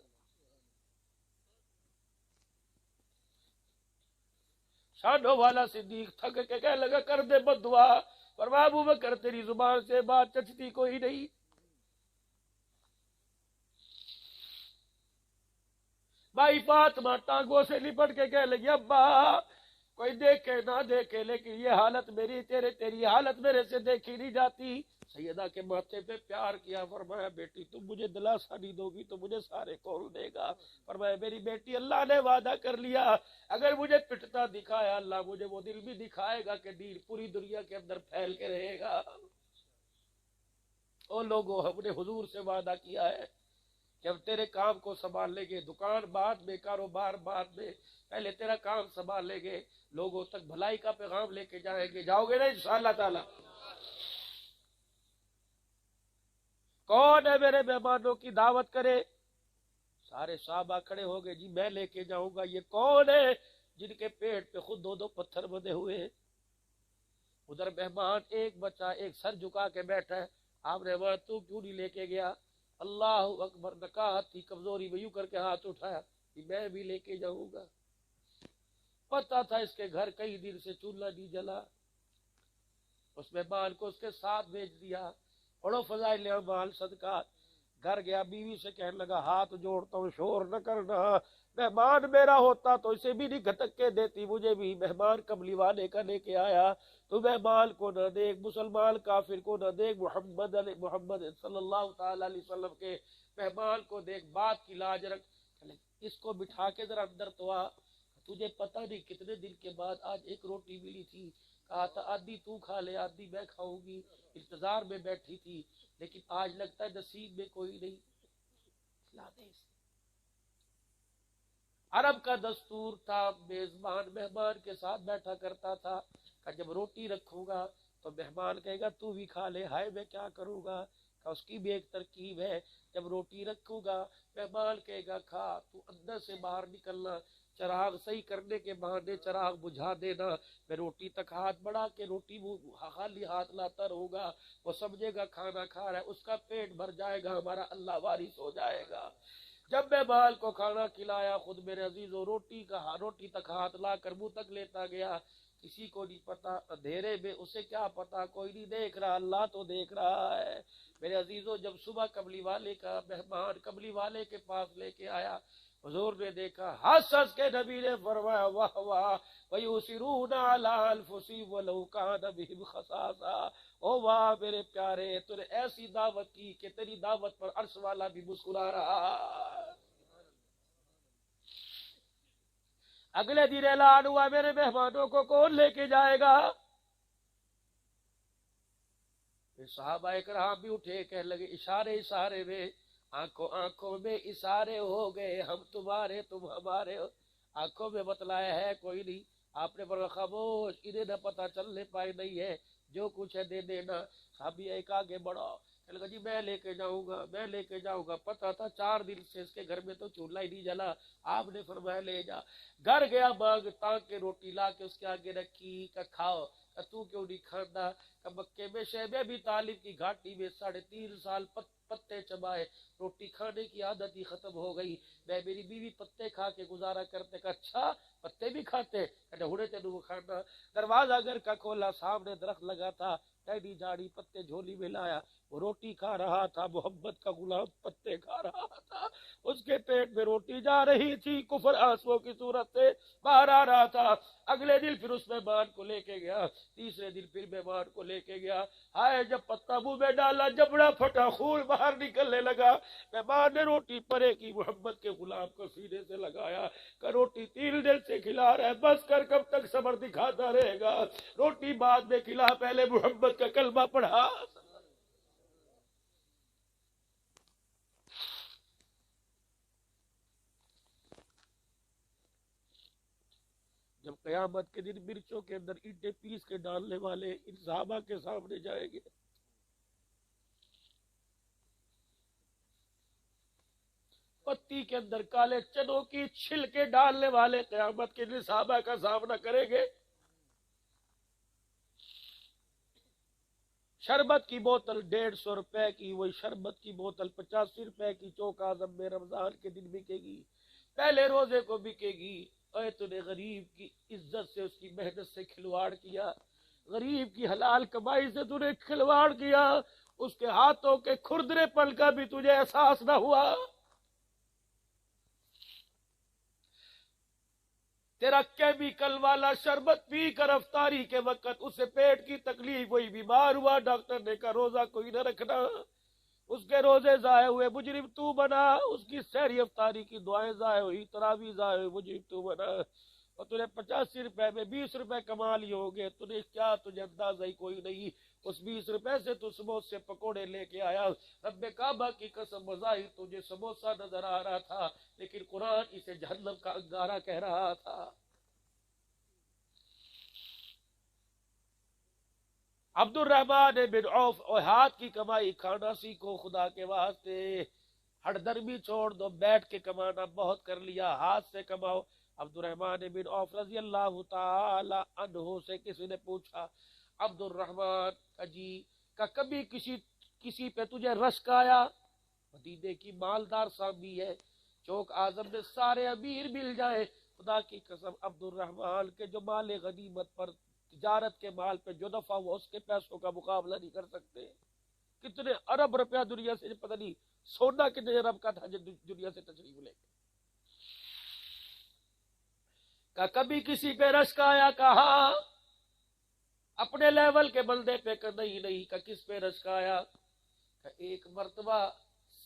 شانوں والا صدیق تھک کے کہنے لگا کر دے بد دعا، فرمایا ابو بکر تیری زبان سے بات چچتی کوئی نہیں۔ بھائی فاطمہ ٹانگوں سے لپٹ کے کہنے لگی ابا کوئی دیکھے نہ دیکھے لیکن یہ حالت میری تیری حالت میرے سے دیکھی نہیں جاتی۔ سیدہ کے ماتھے پہ پیار کیا، فرمایا بیٹی تم مجھے دلاسا نہیں دو گی تو مجھے سارے کون دے گا؟ فرمایا میری بیٹی اللہ نے وعدہ کر لیا، اگر مجھے پٹتا دکھایا اللہ مجھے وہ دل بھی دکھائے گا کہ دین پوری دنیا کے اندر پھیل کے رہے گا۔ او لوگوں ہم نے حضور سے وعدہ کیا ہے کہ ہم تیرے کام کو سنبھال لیں گے، دکان بعد میں، کاروبار بعد میں، پہلے تیرا کام سنبھال لیں گے، لوگوں تک بھلائی کا پیغام لے کے جائیں گے۔ جاؤ گے نا انشاءاللہ تعالی؟ کون ہے میرے مہمانوں کی دعوت کرے؟ سارے صحابہ کھڑے ہو گئے، جی میں لے کے جاؤں گا۔ یہ کون ہے جن کے پیٹ پہ خود 2 پتھر بندھے ہوئے ہیں؟ ادھر مہمان ایک بچہ ایک سر جھکا کے بیٹھا ہے، آپ نے فرمایا تو کیوں نہیں لے کے گیا؟ اللہ اکبر، نکاحت تھی کمزوری میں یوں کر کے ہاتھ اٹھایا کہ میں بھی لے کے جاؤں گا۔ پتا تھا اس کے گھر کئی دن سے چولہا نہیں جلا، اس مہمان کو اس کے ساتھ بھیج دیا، پڑھو فضائل اعمال صدقات۔ گھر گیا، بیوی سے کہنے لگا ہاتھ جوڑتا ہوں شور نہ کرنا، مہمان میرا ہوتا تو اسے بھی نہیں گھٹک کے دیتی، مجھے بھی مہمان کملی والے کا لے کے آیا، تو مہمان کو نہ دیکھ، مسلمان کافر کو نہ دیکھ، محمد صلی اللہ تعالی علیہ وسلم کے مہمان کو دیکھ، بات کی لاج رکھ، اس کو بٹھا کے ذرا اندر تو آ، تجھے پتہ نہیں کتنے دن کے بعد آج ایک روٹی ملی تھی، کہا تھا آدھی تو کھا لے آدھی میں کھاؤں گی، انتظار میں بیٹھی تھی لیکن آج لگتا ہے نصیب میں کوئی نہیں، لا دے اسے۔ عرب کا دستور تھا میزبان مہمان کے ساتھ بیٹھا کرتا تھا کہ جب روٹی رکھوں گا تو مہمان کہے گا تو بھی کھا لے، ہائے میں کیا کروں گا، کہ اس کی بھی ایک ترکیب ہے، جب روٹی رکھوں گا مہمان کہے گا کھا، تو اندر سے باہر نکلنا، چراغ صحیح کرنے کے بہانے چراغ بجھا دینا، میں روٹی تک ہاتھ بڑھا کے روٹی خالی ہاتھ لاتا رہوں گا، وہ سمجھے گا کھانا کھا رہا ہے، اس کا پیٹ بھر جائے گا، ہمارا اللہ وارث ہو جائے گا۔ جب میں بال کو کھانا کھلایا خود میرے عزیزو روٹی تک ہاتھ لا کر منہ تک لیتا گیا، کسی کو نہیں پتا، اندھیرے میں اسے کیا پتا، کوئی نہیں دیکھ رہا، اللہ تو دیکھ رہا ہے۔ میرے عزیزو جب صبح کملی والے کا مہمان کملی والے کے پاس لے کے آیا، حضور نے دیکھا، ہنس ہنس کے نبی نے فرمایا واہ واہ وَيُؤْثِرُونَ عَلَىٰ أَنفُسِهِمْ وَلَوْ كَانَ بِهِمْ خَصَاصَةٌ، او واہ میرے پیارے، تو نے ایسی دعوت کی کہ تیری دعوت پر عرش والا بھی مسکرا رہا۔ اگلے دن اعلان ہوا میرے مہمانوں کو کون لے کے جائے گا؟ صحابہ اکرام بھی اٹھے، کہنے لگے اشارے میں، آنکھوں میں اشارے ہو گئے، ہم تمہارے تم ہمارے، آنکھوں میں بتلایا ہے کوئی نہیں، آپ نے بڑا خاموش، انہیں نہ پتہ چلنے پائے نہیں ہے، جو کچھ ہے دے دینا۔ صحابی ایک آگے بڑھا، کہنے لگا جی میں لے کے جاؤں گا، میں لے کے جاؤں گا۔ پتہ تھا 4 دن سے اس کے گھر میں تو چولہا ہی نہیں جلا۔ آپ نے فرمایا لے جا۔ گھر گیا، مانگ تانگ کے روٹی لا کے اس کے آگے رکھی کہ کھاؤ۔ کہ تو کیوں نہیں کھانا؟ کہ مکے میں شعیب ابی طالب کی گھاٹی میں 3.5 سال پتے چبائے، روٹی کھانے کی عادت ہی ختم ہو گئی۔ میں میری بیوی پتے کھا کے گزارا کرتے۔ کہ اچھا پتے بھی کھاتے؟ کہ ہڑے تینوں وہ کھانا۔ دروازہ گھر کا کھولا، سامنے درخت لگا تھا، ٹہنی جھاڑی پتے جھولی میں لایا، وہ روٹی کھا رہا تھا، محبت کا غلام پتے کھا رہا تھا، اس کے پیٹ میں روٹی جا رہی تھی، کفر آنسوؤں کی صورت سے باہر آ رہا تھا۔ اگلے دن پھر اس مہمان کو لے کے گیا، تیسرے دن پھر مہمان کو لے کے گیا۔ ہائے جب پتا منہ میں ڈالا، جبڑا پھٹا، خون باہر نکلنے لگا۔ مہمان نے روٹی پرے کی، محبت کے غلام کو سینے سے لگایا کہ روٹی 3 دن سے کھلا رہا ہے، بس کر، کب تک صبر دکھاتا رہے گا؟ روٹی بعد میں کھلا، پہلے محبت کا کلمہ پڑھا۔ جب قیامت کے دن مرچوں کے اندر اینٹیں پیس کے ڈالنے والے ان صحابہ کے سامنے جائیں گے، پتی کے اندر کالے چنوں کی چھلکے ڈالنے والے قیامت کے دن صحابہ کا سامنا کریں گے، شربت کی بوتل 150 روپے کی، وہی شربت کی بوتل 85 روپے کی چوک اعظم میں رمضان کے دن بکے گی، پہلے روزے کو بکے گی۔ اے تو نے غریب کی عزت سے، اس کی محنت سے کھلواڑ کیا، غریب کی حلال کمائی سے تو نے کھلواڑ کیا، اس کے ہاتھوں کے کھردرے پن کا بھی تجھے احساس نہ ہوا۔ تیرا کیمیکل والا شربت پی کر افطاری کے وقت اسے پیٹ کی تکلیف، وہی بیمار ہوا، ڈاکٹر نے کہا روزہ کوئی نہ رکھنا، اس کے روزے ضائع ہوئے، مجرم تو بنا، اس کی سحری افطاری کی دعائیں ضائع ہوئی، تراویح ضائع ہوئی، مجرم تو بنا، اور تُو نے 85 روپے میں 20 روپے کما لیے ہوگے، تو نے کیا تجھے اندازہ ہی کوئی نہیں، اس 20 روپے سے تو سموسے پکوڑے لے کے آیا، رب کعبہ کی قسم بظاہر تجھے سموسہ نظر آ رہا تھا، لیکن قرآن اسے جہنم کا انگارہ کہہ رہا تھا۔ عبد الرحمن بن عوف، اور ہاتھ کی کمائی کھانا سیکھو خدا کے واسطے، ہڑ درمی چھوڑ دو، بیٹھ کے کمانا بہت کر لیا، ہاتھ سے کماؤ۔ عبد الرحمن بن عوف رضی اللہ تعالی عنہ سے کسی نے پوچھا، عبد الرحمن کا جی، کا کبھی کسی پہ تجھے رشک آیا؟ مدینے کی مالدار صحابی ہے، چوک اعظم میں سارے امیر مل جائے، خدا کی قسم عبد الرحمن کے جو مال غنیمت پر، تجارت کے مال پہ جو دفعہ ہوا، اس کے پیسوں کا مقابلہ نہیں کر سکتے۔ کتنے ارب روپیہ دنیا سے، پتہ نہیں سونا کتنے ارب کا تھا جو دنیا سے تشریف لے گئے۔ کہ کبھی کسی پہ رشک آیا؟ کہا اپنے لیول کے بندے پہ، کہ نہیں۔ کہ کس پہ رشک آیا؟ کہ ایک مرتبہ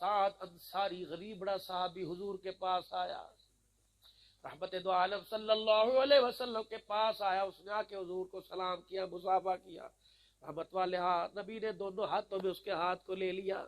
سعد انصاری غریب بڑا صحابی حضور کے پاس آیا، رحمت دو عالم صلی اللہ علیہ وسلم کے پاس آیا، اس نے آ کے حضور کو سلام کیا، مصافحہ کیا، رحمت والے ہاتھ، نبی نے دونوں ہاتھوں میں اس کے ہاتھ کو لے لیا،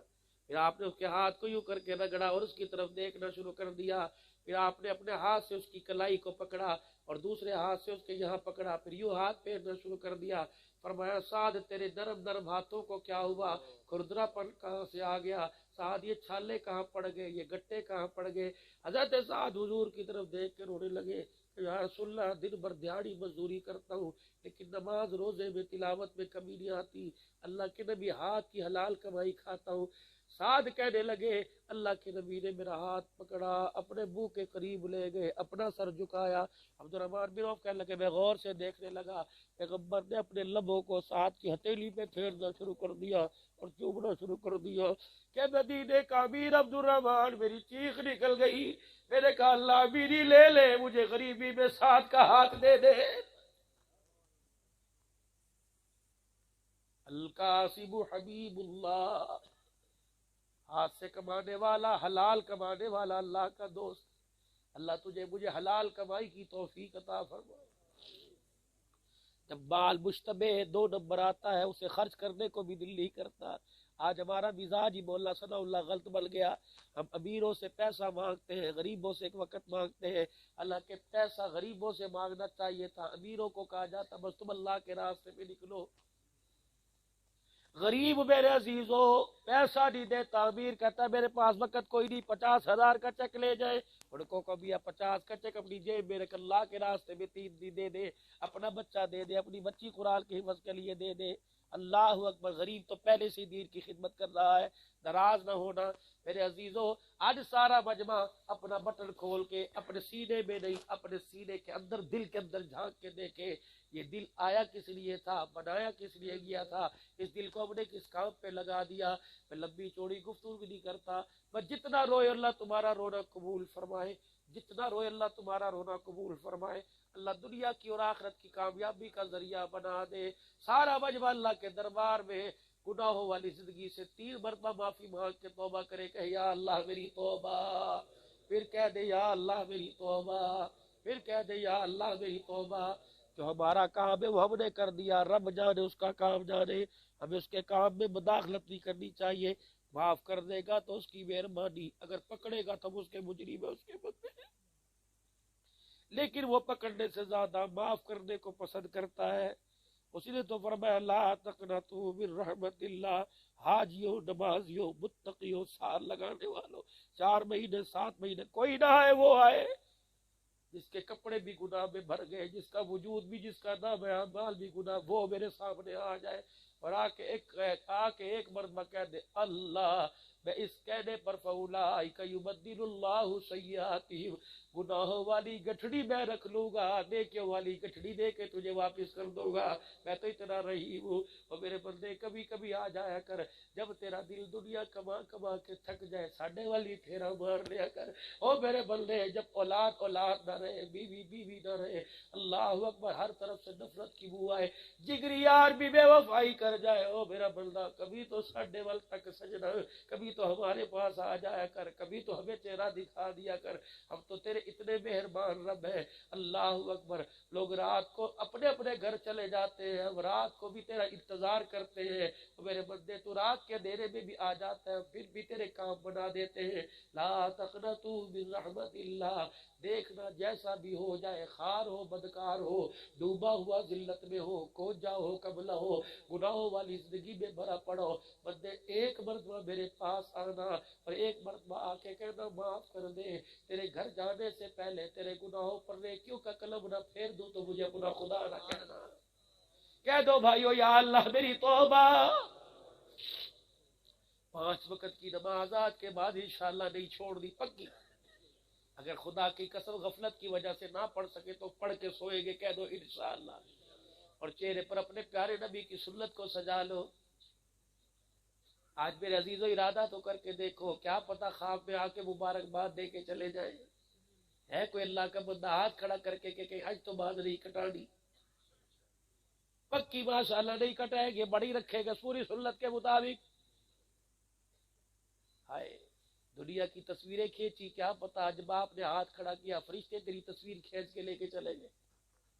پھر آپ نے اس کے ہاتھ کو یوں کر کے رگڑا اور اس کی طرف دیکھنا شروع کر دیا، پھر آپ نے اپنے ہاتھ سے اس کی کلائی کو پکڑا اور دوسرے ہاتھ سے اس کے یہاں پکڑا، پھر یوں ہاتھ پھیرنا شروع کر دیا، فرمایا سعد تیرے نرم نرم ہاتھوں کو کیا ہوا؟ کھردرا پن کہاں سے آ گیا؟ سعد یہ چھالے کہاں پڑ گئے؟ یہ گٹے کہاں پڑ گئے؟ حضرت سعد حضور کی طرف دیکھ کے رونے لگے کہ یا رسول اللہ، دن بھر دیہڑی مزدوری کرتا ہوں لیکن نماز روزے میں تلاوت میں کمی نہیں آتی، اللہ کے نبی ہاتھ کی حلال کمائی کھاتا ہوں۔ سعد کہنے لگے اللہ کے نبی نے میرا ہاتھ پکڑا، اپنے منہ کے قریب لے گئے، اپنا سر جھکایا۔ عبد الرحمن بن عوف کہنے لگے میں غور سے دیکھنے لگا، پیغمبر نے اپنے لبوں کو سعد کی ہتھیلی پہ پھیرنا شروع کر دیا اور چومنا شروع کر دیا کہ مدینے کا امیر عبد الرحمن، میری چیخ نکل گئی، میں نے کہا اللہ امیری لے لے، مجھے غریبی میں سعد کا ہاتھ دے دے۔ القاسم حبیب اللہ، ہاتھ سے کمانے والا، حلال کمانے والا اللہ کا دوست، اللہ تجھے مجھے حلال کمائی کی توفیق عطا فرمائے۔ جب مال مشتبہ 2 نمبر آتا ہے، اسے خرچ کرنے کو بھی دل نہیں کرتا، آج ہمارا مزاج ہی مولا ثناء اللہ غلط بن گیا. ہم امیروں سے پیسہ مانگتے ہیں, غریبوں سے ایک وقت مانگتے ہیں. اللہ کے پیسہ غریبوں سے مانگنا چاہیے تھا, امیروں کو کہا جاتا بس تم اللہ کے راستے میں نکلو. غریب میرے عزیزو پیسہ نہیں دیتا, امیر کہتا ہے میرے پاس وقت کوئی نہیں, 50,000 کا چیک لے جائے. ان کو کبھی 50 کا چیک اپنی جیب میں رکھ, اللہ کے راستے میں 3 دن دے دے, اپنا بچہ دے دے, اپنی بچی قرآن کی حفظ کے لیے دے دے. اللہ اکبر. غریب تو پہلے سے دین کی خدمت کر رہا ہے. ناراض نہ ہونا میرے عزیزو. آج سارا مجمع اپنا بٹن کھول کے اپنے سینے میں نہیں, اپنے سینے کے اندر, دل کے اندر جھانک کے دیکھے یہ دل آیا کس لیے تھا, بنایا کس لیے گیا تھا, اس دل کو ہم نے کس کام پہ لگا دیا. میں لمبی چوڑی گفتگو بھی نہیں کرتا, بس جتنا روئے اللہ تمہارا رونا قبول فرمائے, جتنا روئے اللہ تمہارا رونا قبول فرمائے. اللہ دنیا کی اور آخرت کی کامیابی کا ذریعہ بنا دے. سارا مجمع اللہ کے دربار میں گناہوں والی زندگی سے 3 مرتبہ معافی مانگ کے توبہ کرے, کہ یا اللہ میری توبہ, پھر کہہ دے یا اللہ میری توبہ, پھر کہہ دے یا اللہ میری توبہ. جو ہمارا کام ہے وہ ہم نے کر دیا, رب جانے اس کا کام جانے, ہمیں اس کے کام میں مداخلت نہیں کرنی چاہیے. معاف کر دے گا تو اس کی مہربانی, اگر پکڑے گا تو ہم اس کے مجرم ہیں, اس کے بندے ہیں. لیکن وہ پکڑنے سے زیادہ معاف کرنے کو پسند کرتا ہے. اسی نے تو فرمایا لا تقنطوا من رحمت اللہ, حاجیوں, نمازیوں, متقیوں, سار لگانے والوں, 4 مہینے 7 مہینے کوئی نہ آئے, وہ آئے جس کے کپڑے بھی گناہ میں بھر گئے, جس کا وجود بھی, جس کا نام اعمال بھی گناہ, وہ میرے سامنے آ جائے اور آ کے ایک مرتبہ کہہ دے اللہ. میں اس کہنے پر فاولئک یبدل اللہ سیئاتہم, گناہوں والی گٹھڑی میں رکھ لوں گا, نیکیوں والی گٹھڑی دے کے تجھے واپس کر دوں گا. میں تو اتنا رحیم ہوں. اور میرے بندے کبھی کبھی آ جایا کر, جب تیرا دل دنیا کما کما کے تھک جائے, ساڈے والی پھیرا مار لیا کر. او میرے بندے جب اولاد نہ رہے, بیوی نہ رہے, اللہ اکبر, ہر طرف سے نفرت کی بو آئے, جگری یار بھی بے وفائی کر جائے, او میرا بندہ کبھی تو ساڈے وال تک سجنا, کبھی تو ہمارے پاس آ جایا کر, کبھی تو ہمیں چہرہ دکھا دیا کر. ہم تو تیرے اتنے مہربان رب ہے. اللہ اکبر. لوگ رات کو اپنے اپنے گھر چلے جاتے ہیں, ہم رات کو بھی تیرا انتظار کرتے ہیں. میرے بندے تو رات کے اندھیرے میں بھی آ جاتا ہے, پھر بھی تیرے کام بنا دیتے ہیں. لا تقنطوا من رحمت اللہ. دیکھنا جیسا بھی ہو جائے, خار ہو, بدکار ہو, ڈوبا ہوا ذلت میں ہو, کوجا ہو, قبلہ ہو, گناہوں والی زندگی میں بھرا پڑو, بندے ایک مرتبہ میرے پاس آنا اور ایک مرتبہ آ کے کہنا معاف کر دے. تیرے گھر جانے سے پہلے تیرے گناہوں پر نیکیوں کا قلم نہ پھیر دوں تو مجھے اپنا خدا نہ کہنا. کہہ دو بھائیو یا اللہ میری توبہ. 5 وقت کی نماز آج کے بعد انشاءاللہ نہیں چھوڑنی, پکی. اگر خدا کی قسم غفلت کی وجہ سے نہ پڑھ سکے تو پڑھ کے سوئے گے, کہہ دو انشاءاللہ. اور چہرے پر اپنے پیارے نبی کی سنت کو سجا لو. آج میرے عزیزو ارادہ تو کر کے دیکھو, کیا پتہ خواب میں آ کے مبارکباد دے کے چلے جائیں. ہے کوئی اللہ کا بندہ ہاتھ کھڑا کر کے کہ حج تو بعد نہیں کٹانی, پکی ماشاءاللہ نہیں کٹائے گے, بڑی رکھے گا پوری سنت کے مطابق. ہائے دنیا کی تصویریں کھینچی, کیا پتا جب آپ نے ہاتھ کھڑا کیا فرشتے تیری تصویر کھینچ کے لے کے چلے گئے.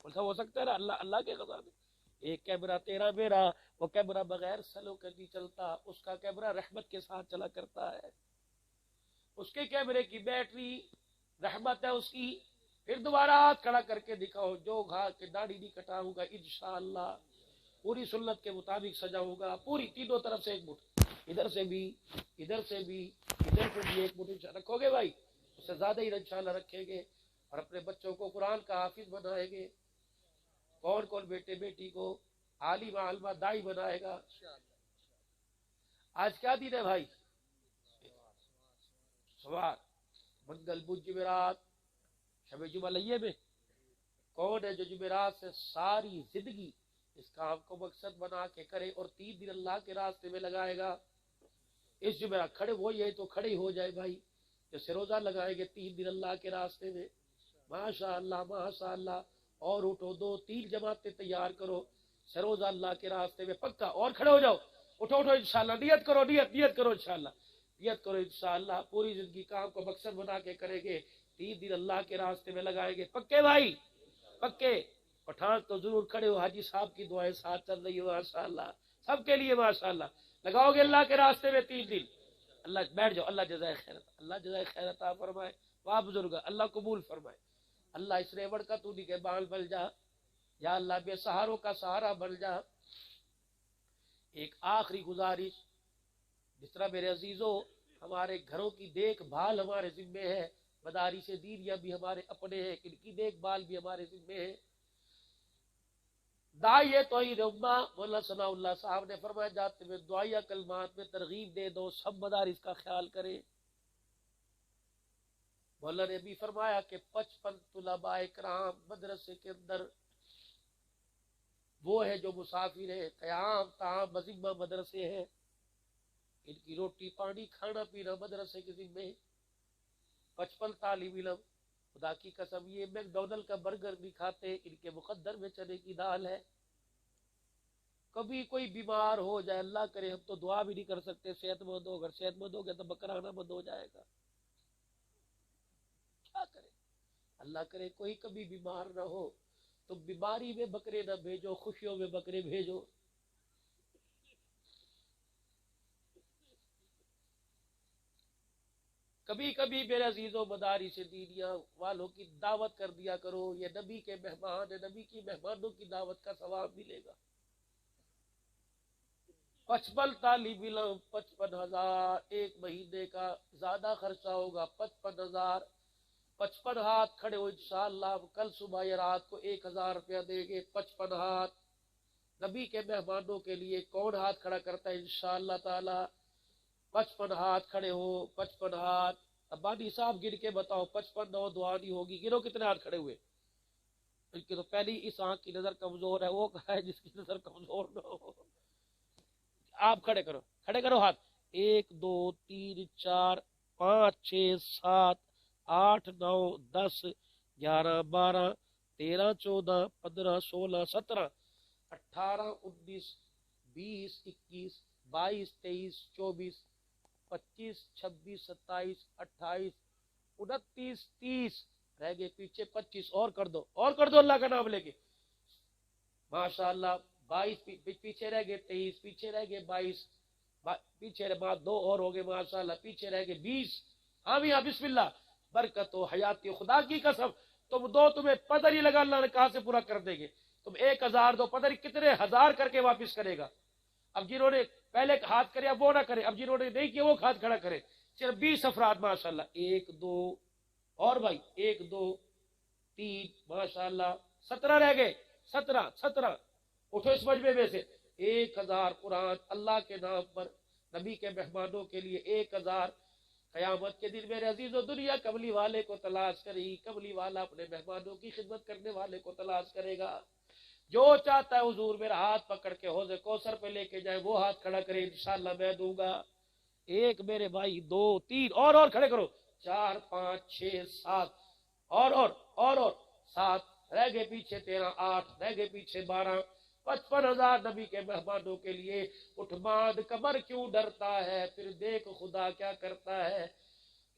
ایسا ہو سکتا ہے نا؟ اللہ کے خزانے. ایک کیمرہ تیرا میرا, وہ کیمرہ بغیر سلو کر نہیں چلتا, اس کا کیمرہ رحمت کے ساتھ چلا کرتا ہے. اس کے کیمرے کی بیٹری رحمت ہے اس کی. پھر دوبارہ ہاتھ کھڑا کر کے دکھاؤ, جو گھا کے داڑھی نہیں کٹاؤں گا انشاءاللہ پوری سنت کے مطابق سجاؤں گا, پوری تینوں طرف سے ایک مٹھ, ادھر سے بھی, ادھر سے بھی, ادھر سے بھی ایک مٹھ رکھو گے بھائی, اس سے زیادہ ہی انشاءاللہ رکھیں گے. اور اپنے بچوں کو قرآن کا حافظ بنائیں گے. کون کون بیٹے بیٹی کو عالم عالمہ دائی بنائے گا. آج کیا دن ہے بھائی؟ سوار, منگل, بدھ, جمعرات, شب جمعہ لئیے میں. کون ہے جو جمعرات سے ساری زندگی اس کام کو مقصد بنا کے کرے اور 3 دن اللہ کے راستے میں لگائے گا؟ اس جمعرات کھڑے وہی ہے تو کھڑے ہو جائے بھائی. جیسے روزہ لگائیں گے 3 دن اللہ کے راستے میں, ماشاءاللہ ماشاءاللہ. اور اٹھو, 2-3 جماعتیں تیار کرو, سروزہ اللہ کے راستے میں پکا. اور کھڑے ہو جاؤ, اٹھو انشاءاللہ, نیت کرو, نیت کرو انشاءاللہ, نیت کرو انشاءاللہ. پوری زندگی کام کو مقصد بنا کے کریں گے, 3 دن اللہ کے راستے میں لگائیں گے. پکے بھائی, پکے. پٹھان تو ضرور کھڑے ہو, حاجی صاحب کی دعائیں ساتھ چل رہی ہو ماشاءاللہ, سب کے لیے ماشاءاللہ. لگاؤ گے اللہ کے راستے میں 3 دن، اللہ بیٹھ جاؤ، اللہ جزائے خیر، اللہ جزائے خیر عطا فرمائے، واہ بزرگ اللہ قبول فرمائے، اللہ اس ریوڑ کا تو نہیں کہ بال بن جا، یا اللہ بے سہاروں کا سہارا بن جا۔ ایک آخری گزارش، جس طرح میرے عزیزوں ہمارے گھروں کی دیکھ بھال ہمارے ذمے ہے، مدارس دینیہ بھی ہمارے اپنے ہیں، ان کی دیکھ بھال بھی ہمارے ذمے ہے۔ داعیہ توحید امہ مولانا ثناء اللہ صاحب نے فرمایا جاتے ہوئے دعائیہ کلمات میں ترغیب دے دو، سب مدارس کا خیال کریں۔ مولانا نے بھی فرمایا کہ 55 طلباء کرام مدرسے کے اندر وہ ہے جو مسافر ہے، قیام طعام وظیفہ مدرسے ہیں، ان کی روٹی پانی کھانا پینا مدرسے کے ذمے۔ 55 طالب علم، خدا کی قسم یہ میک ڈونلڈ کا برگر نہیں کھاتے، ان کے مقدر میں چنے کی دال ہے۔ کبھی کوئی بیمار ہو جائے، اللہ کرے، ہم تو دعا بھی نہیں کر سکتے صحت مند ہو، اگر صحت مند ہو گیا تو بکرانا بند ہو جائے گا، کیا کرے؟ اللہ کرے کوئی کبھی بیمار نہ ہو، تو بیماری میں بکرے نہ بھیجو، خوشیوں میں بکرے بھیجو۔ کبھی کبھی میرے عزیزوں مدارس دینیہ والوں کی دعوت کر دیا کرو، یہ نبی کے مہمان ہیں، نبی کی مہمانوں کی دعوت کا ثواب ملے گا۔ 55 طالب علم، 55,000 ایک مہینے کا زیادہ خرچہ ہوگا، 55,000، 55 ہاتھ کھڑے ہو انشاءاللہ، ہم کل صبح یا رات کو 1,000 روپیہ دیں گے، 55 ہاتھ نبی کے مہمانوں کے لیے۔ کون ہاتھ کھڑا کرتا ہے انشاءاللہ تعالی؟ 55 ہاتھ کھڑے ہو، 55 ہاتھ۔ ابانی صاحب گن کے بتاؤ، 55 نو دعا نہیں ہوگی، گنو کتنے ہاتھ کھڑے ہوئے؟ ان کی تو پہلی اس آنکھ کی نظر کمزور ہے، وہ کہا ہے جس کی نظر کمزور نہ ہو۔ آپ کھڑے کرو، کھڑے کرو ہاتھ، 1 2 3 4 5 6 7 8 9 10 11 12 13 14 15 16 17 18 19 20 21 22 23 24 25 26 27 28 29 30 رہ گئے پیچھے 25 اور کر دو، اور کر دو اللہ کا نام لے کے، ماشاءاللہ 22 پیچھے رہ گئے، 23 پیچھے رہ گئے، 22 پیچھے بعد 2 اور ہو گئے، ماشاءاللہ پیچھے رہ گئے 20۔ ہاں بھی ہاں، بسم اللہ، برکت و حیاتی، خدا کی قسم تم دو تمہیں پتہ نہیں لگا اللہ نے کہاں سے پورا کر دیں گے۔ تم 1000 دو، پتہ نہیں کتنے ہزار کر کے واپس کرے گا۔ اب جنہوں نے پہلے ہاتھ کرے اب وہ نہ کرے، اب جنہوں نے نہیں کیا وہ ہاتھ کھڑا کرے۔ صرف 20 افراد ماشاءاللہ، 1 2 اور بھائی 1 2 3 ماشاءاللہ 17 رہ گئے، 17 اٹھو اس مجمع میں سے۔ 1000 قرآن اللہ کے نام پر نبی کے مہمانوں کے لیے 1000۔ قیامت کے دن میرے عزیز و دنیا کملی والے کو تلاش کرے گی، کملی والا اپنے مہمانوں کی خدمت کرنے والے کو تلاش کرے گا۔ جو چاہتا ہے حضور میرا ہاتھ پکڑ کے حوض کوثر پہ لے کے جائے، وہ ہاتھ کھڑا کرے، انشاءاللہ میں دوں گا۔ 1 میرے بھائی، 2 3 اور کھڑے کرو، 4 5 6 7 اور 7 رہ گئے پیچھے، 13 8 رہ گئے پیچھے 12۔ 55,000 نبی کے مہمانوں کے لیے۔ اٹھ باندھ کمر کیوں ڈرتا ہے، پھر دیکھ خدا کیا کرتا ہے۔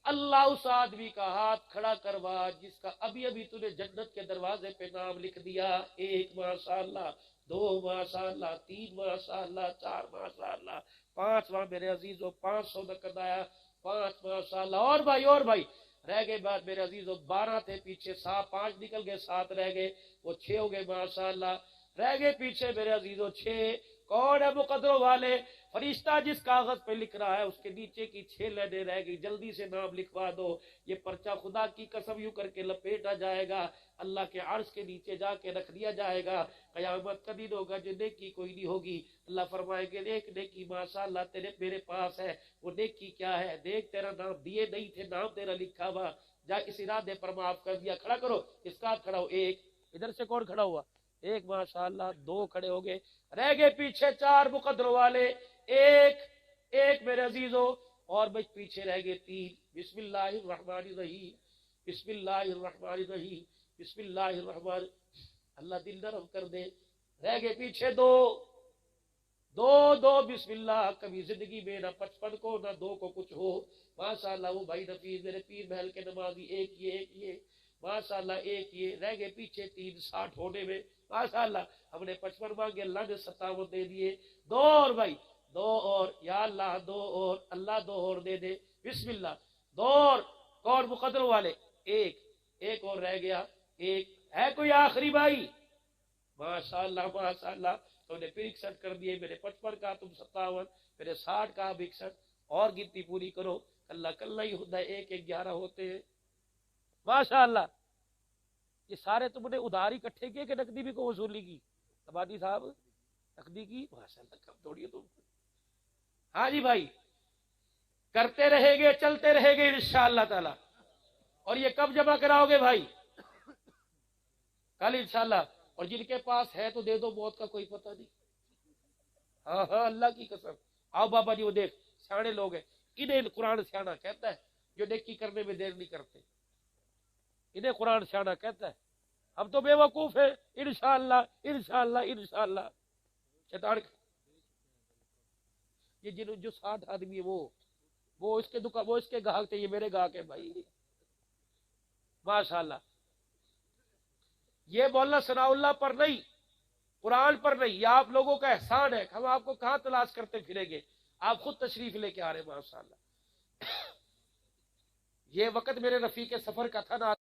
اللہ اس آدمی کا ہاتھ کھڑا کروا جس کا ابھی تو نے جنت کے دروازے پہ نام لکھ دیا۔ 1 ماشاءاللہ، 2 ماشاءاللہ، 3 ماشاءاللہ، 4 ماشاءاللہ، 5واں میرے عزیزو 500 نقد آیا، 5 ماشاءاللہ، اور بھائی رہ گئے بعد میرے عزیزو 12 تھے پیچھے، 5 نکل گئے، 7 رہ گئے، وہ 6 ہو گئے ماشاءاللہ، رہ گئے پیچھے میرے عزیزو 6۔ کون ہے مقدروں والے؟ فرشتہ جس کاغذ پہ لکھ رہا ہے اس کے نیچے کی 6 لائنیں رہ گئی، جلدی سے نام لکھوا دو۔ یہ پرچہ خدا کی قسم یوں کر کے لپیٹا جائے گا، اللہ کے عرش کے نیچے جا کے رکھ دیا جائے گا۔ قیامت کا دن ہوگا جو نیکی کوئی نہیں ہوگی، اللہ فرمائے گے ایک نیکی ماشاءاللہ تیرے میرے پاس ہے، وہ نیکی کیا ہے؟ دیکھ تیرا نام دیے نہیں تھے، نام تیرا لکھا ہوا، جا اس ارادے پر معاف کر دیا۔ کھڑا کرو، اس کا کھڑا ہو۔ 1 ادھر سے کون کھڑا ہوا؟ 1 ماشاءاللہ، 2 کھڑے ہو گئے، رہ گئے پیچھے 4 مقدروں والے، 1 میرے عزیزو، اور بچ پیچھے رہ گئے 3۔ بسم اللہ الرحمن الرحیم، بسم اللہ الرحمن الرحیم، بسم اللہ الرحمن۔ اللہ دل نرم کر دے۔ رہ گئے پیچھے 2 بسم اللہ۔ کبھی زندگی میں نہ 55 کو نہ 2 کو کچھ ہو، ماشاءاللہ۔ وہ بھائی نفیس میرے پیر محل کے نمازی، ایک یہ ماشاءاللہ، 1 یہ رہ گئے پیچھے 3، 60 ہونے میں ماشاءاللہ۔ ہم نے 55 مانگے، اللہ نے 57 دے دیے۔ 2 اور بھائی دو اور، یا اللہ دو اور، اللہ دو اور دے دے، بسم اللہ، دو اور مقدر والے، ایک اور رہ گیا، ایک ہے کوئی آخری بھائی؟ ماشاء اللہ ماشاء اللہ، تو نے پھر 61 کر دیے، میرے 55 کا، تم 57، میرے 60 کا، اب 61 اور گنتی پوری کرو، کلّا ہی ہوتا ہے، 11 ہوتے ہیں، ماشاء اللہ۔ یہ سارے تم نے ادھار اکٹھے کیے کہ نقدی بھی کو وصولی کی؟ عبادی صاحب نقدی کی، ماشاء اللہ، کم توڑیے تم۔ ہاں جی بھائی، کرتے رہے گے، چلتے رہے گے انشاءاللہ تعالی۔ اور یہ کب جمع کراؤ گے بھائی؟ کل انشاءاللہ۔ اور جن کے پاس ہے تو دے دو، موت کا کوئی پتہ نہیں۔ ہاں ہاں اللہ کی قسم۔ آؤ بابا جی، وہ دیکھ سیانے لوگ ہیں، انہیں قرآن سیانا کہتا ہے، جو نیکی کرنے میں دیر نہیں کرتے، انہیں قرآن سیانا کہتا ہے۔ ہم تو بے وقوف ہیں، انشاءاللہ انشاءاللہ انشاءاللہ۔ شیطان یہ جو 60 آدمی ہے، وہ اس کے دکان، وہ اس کے گاہک تھے، یہ میرے گاہک ہے بھائی، ماشاءاللہ۔ یہ مولانا ثناء اللہ پر نہیں، قرآن پر نہیں، یہ آپ لوگوں کا احسان ہے۔ ہم آپ کو کہاں تلاش کرتے پھریں گے، آپ خود تشریف لے کے آ رہے ہیں، ماشاءاللہ۔ یہ وقت میرے رفیق سفر کا تھا نا۔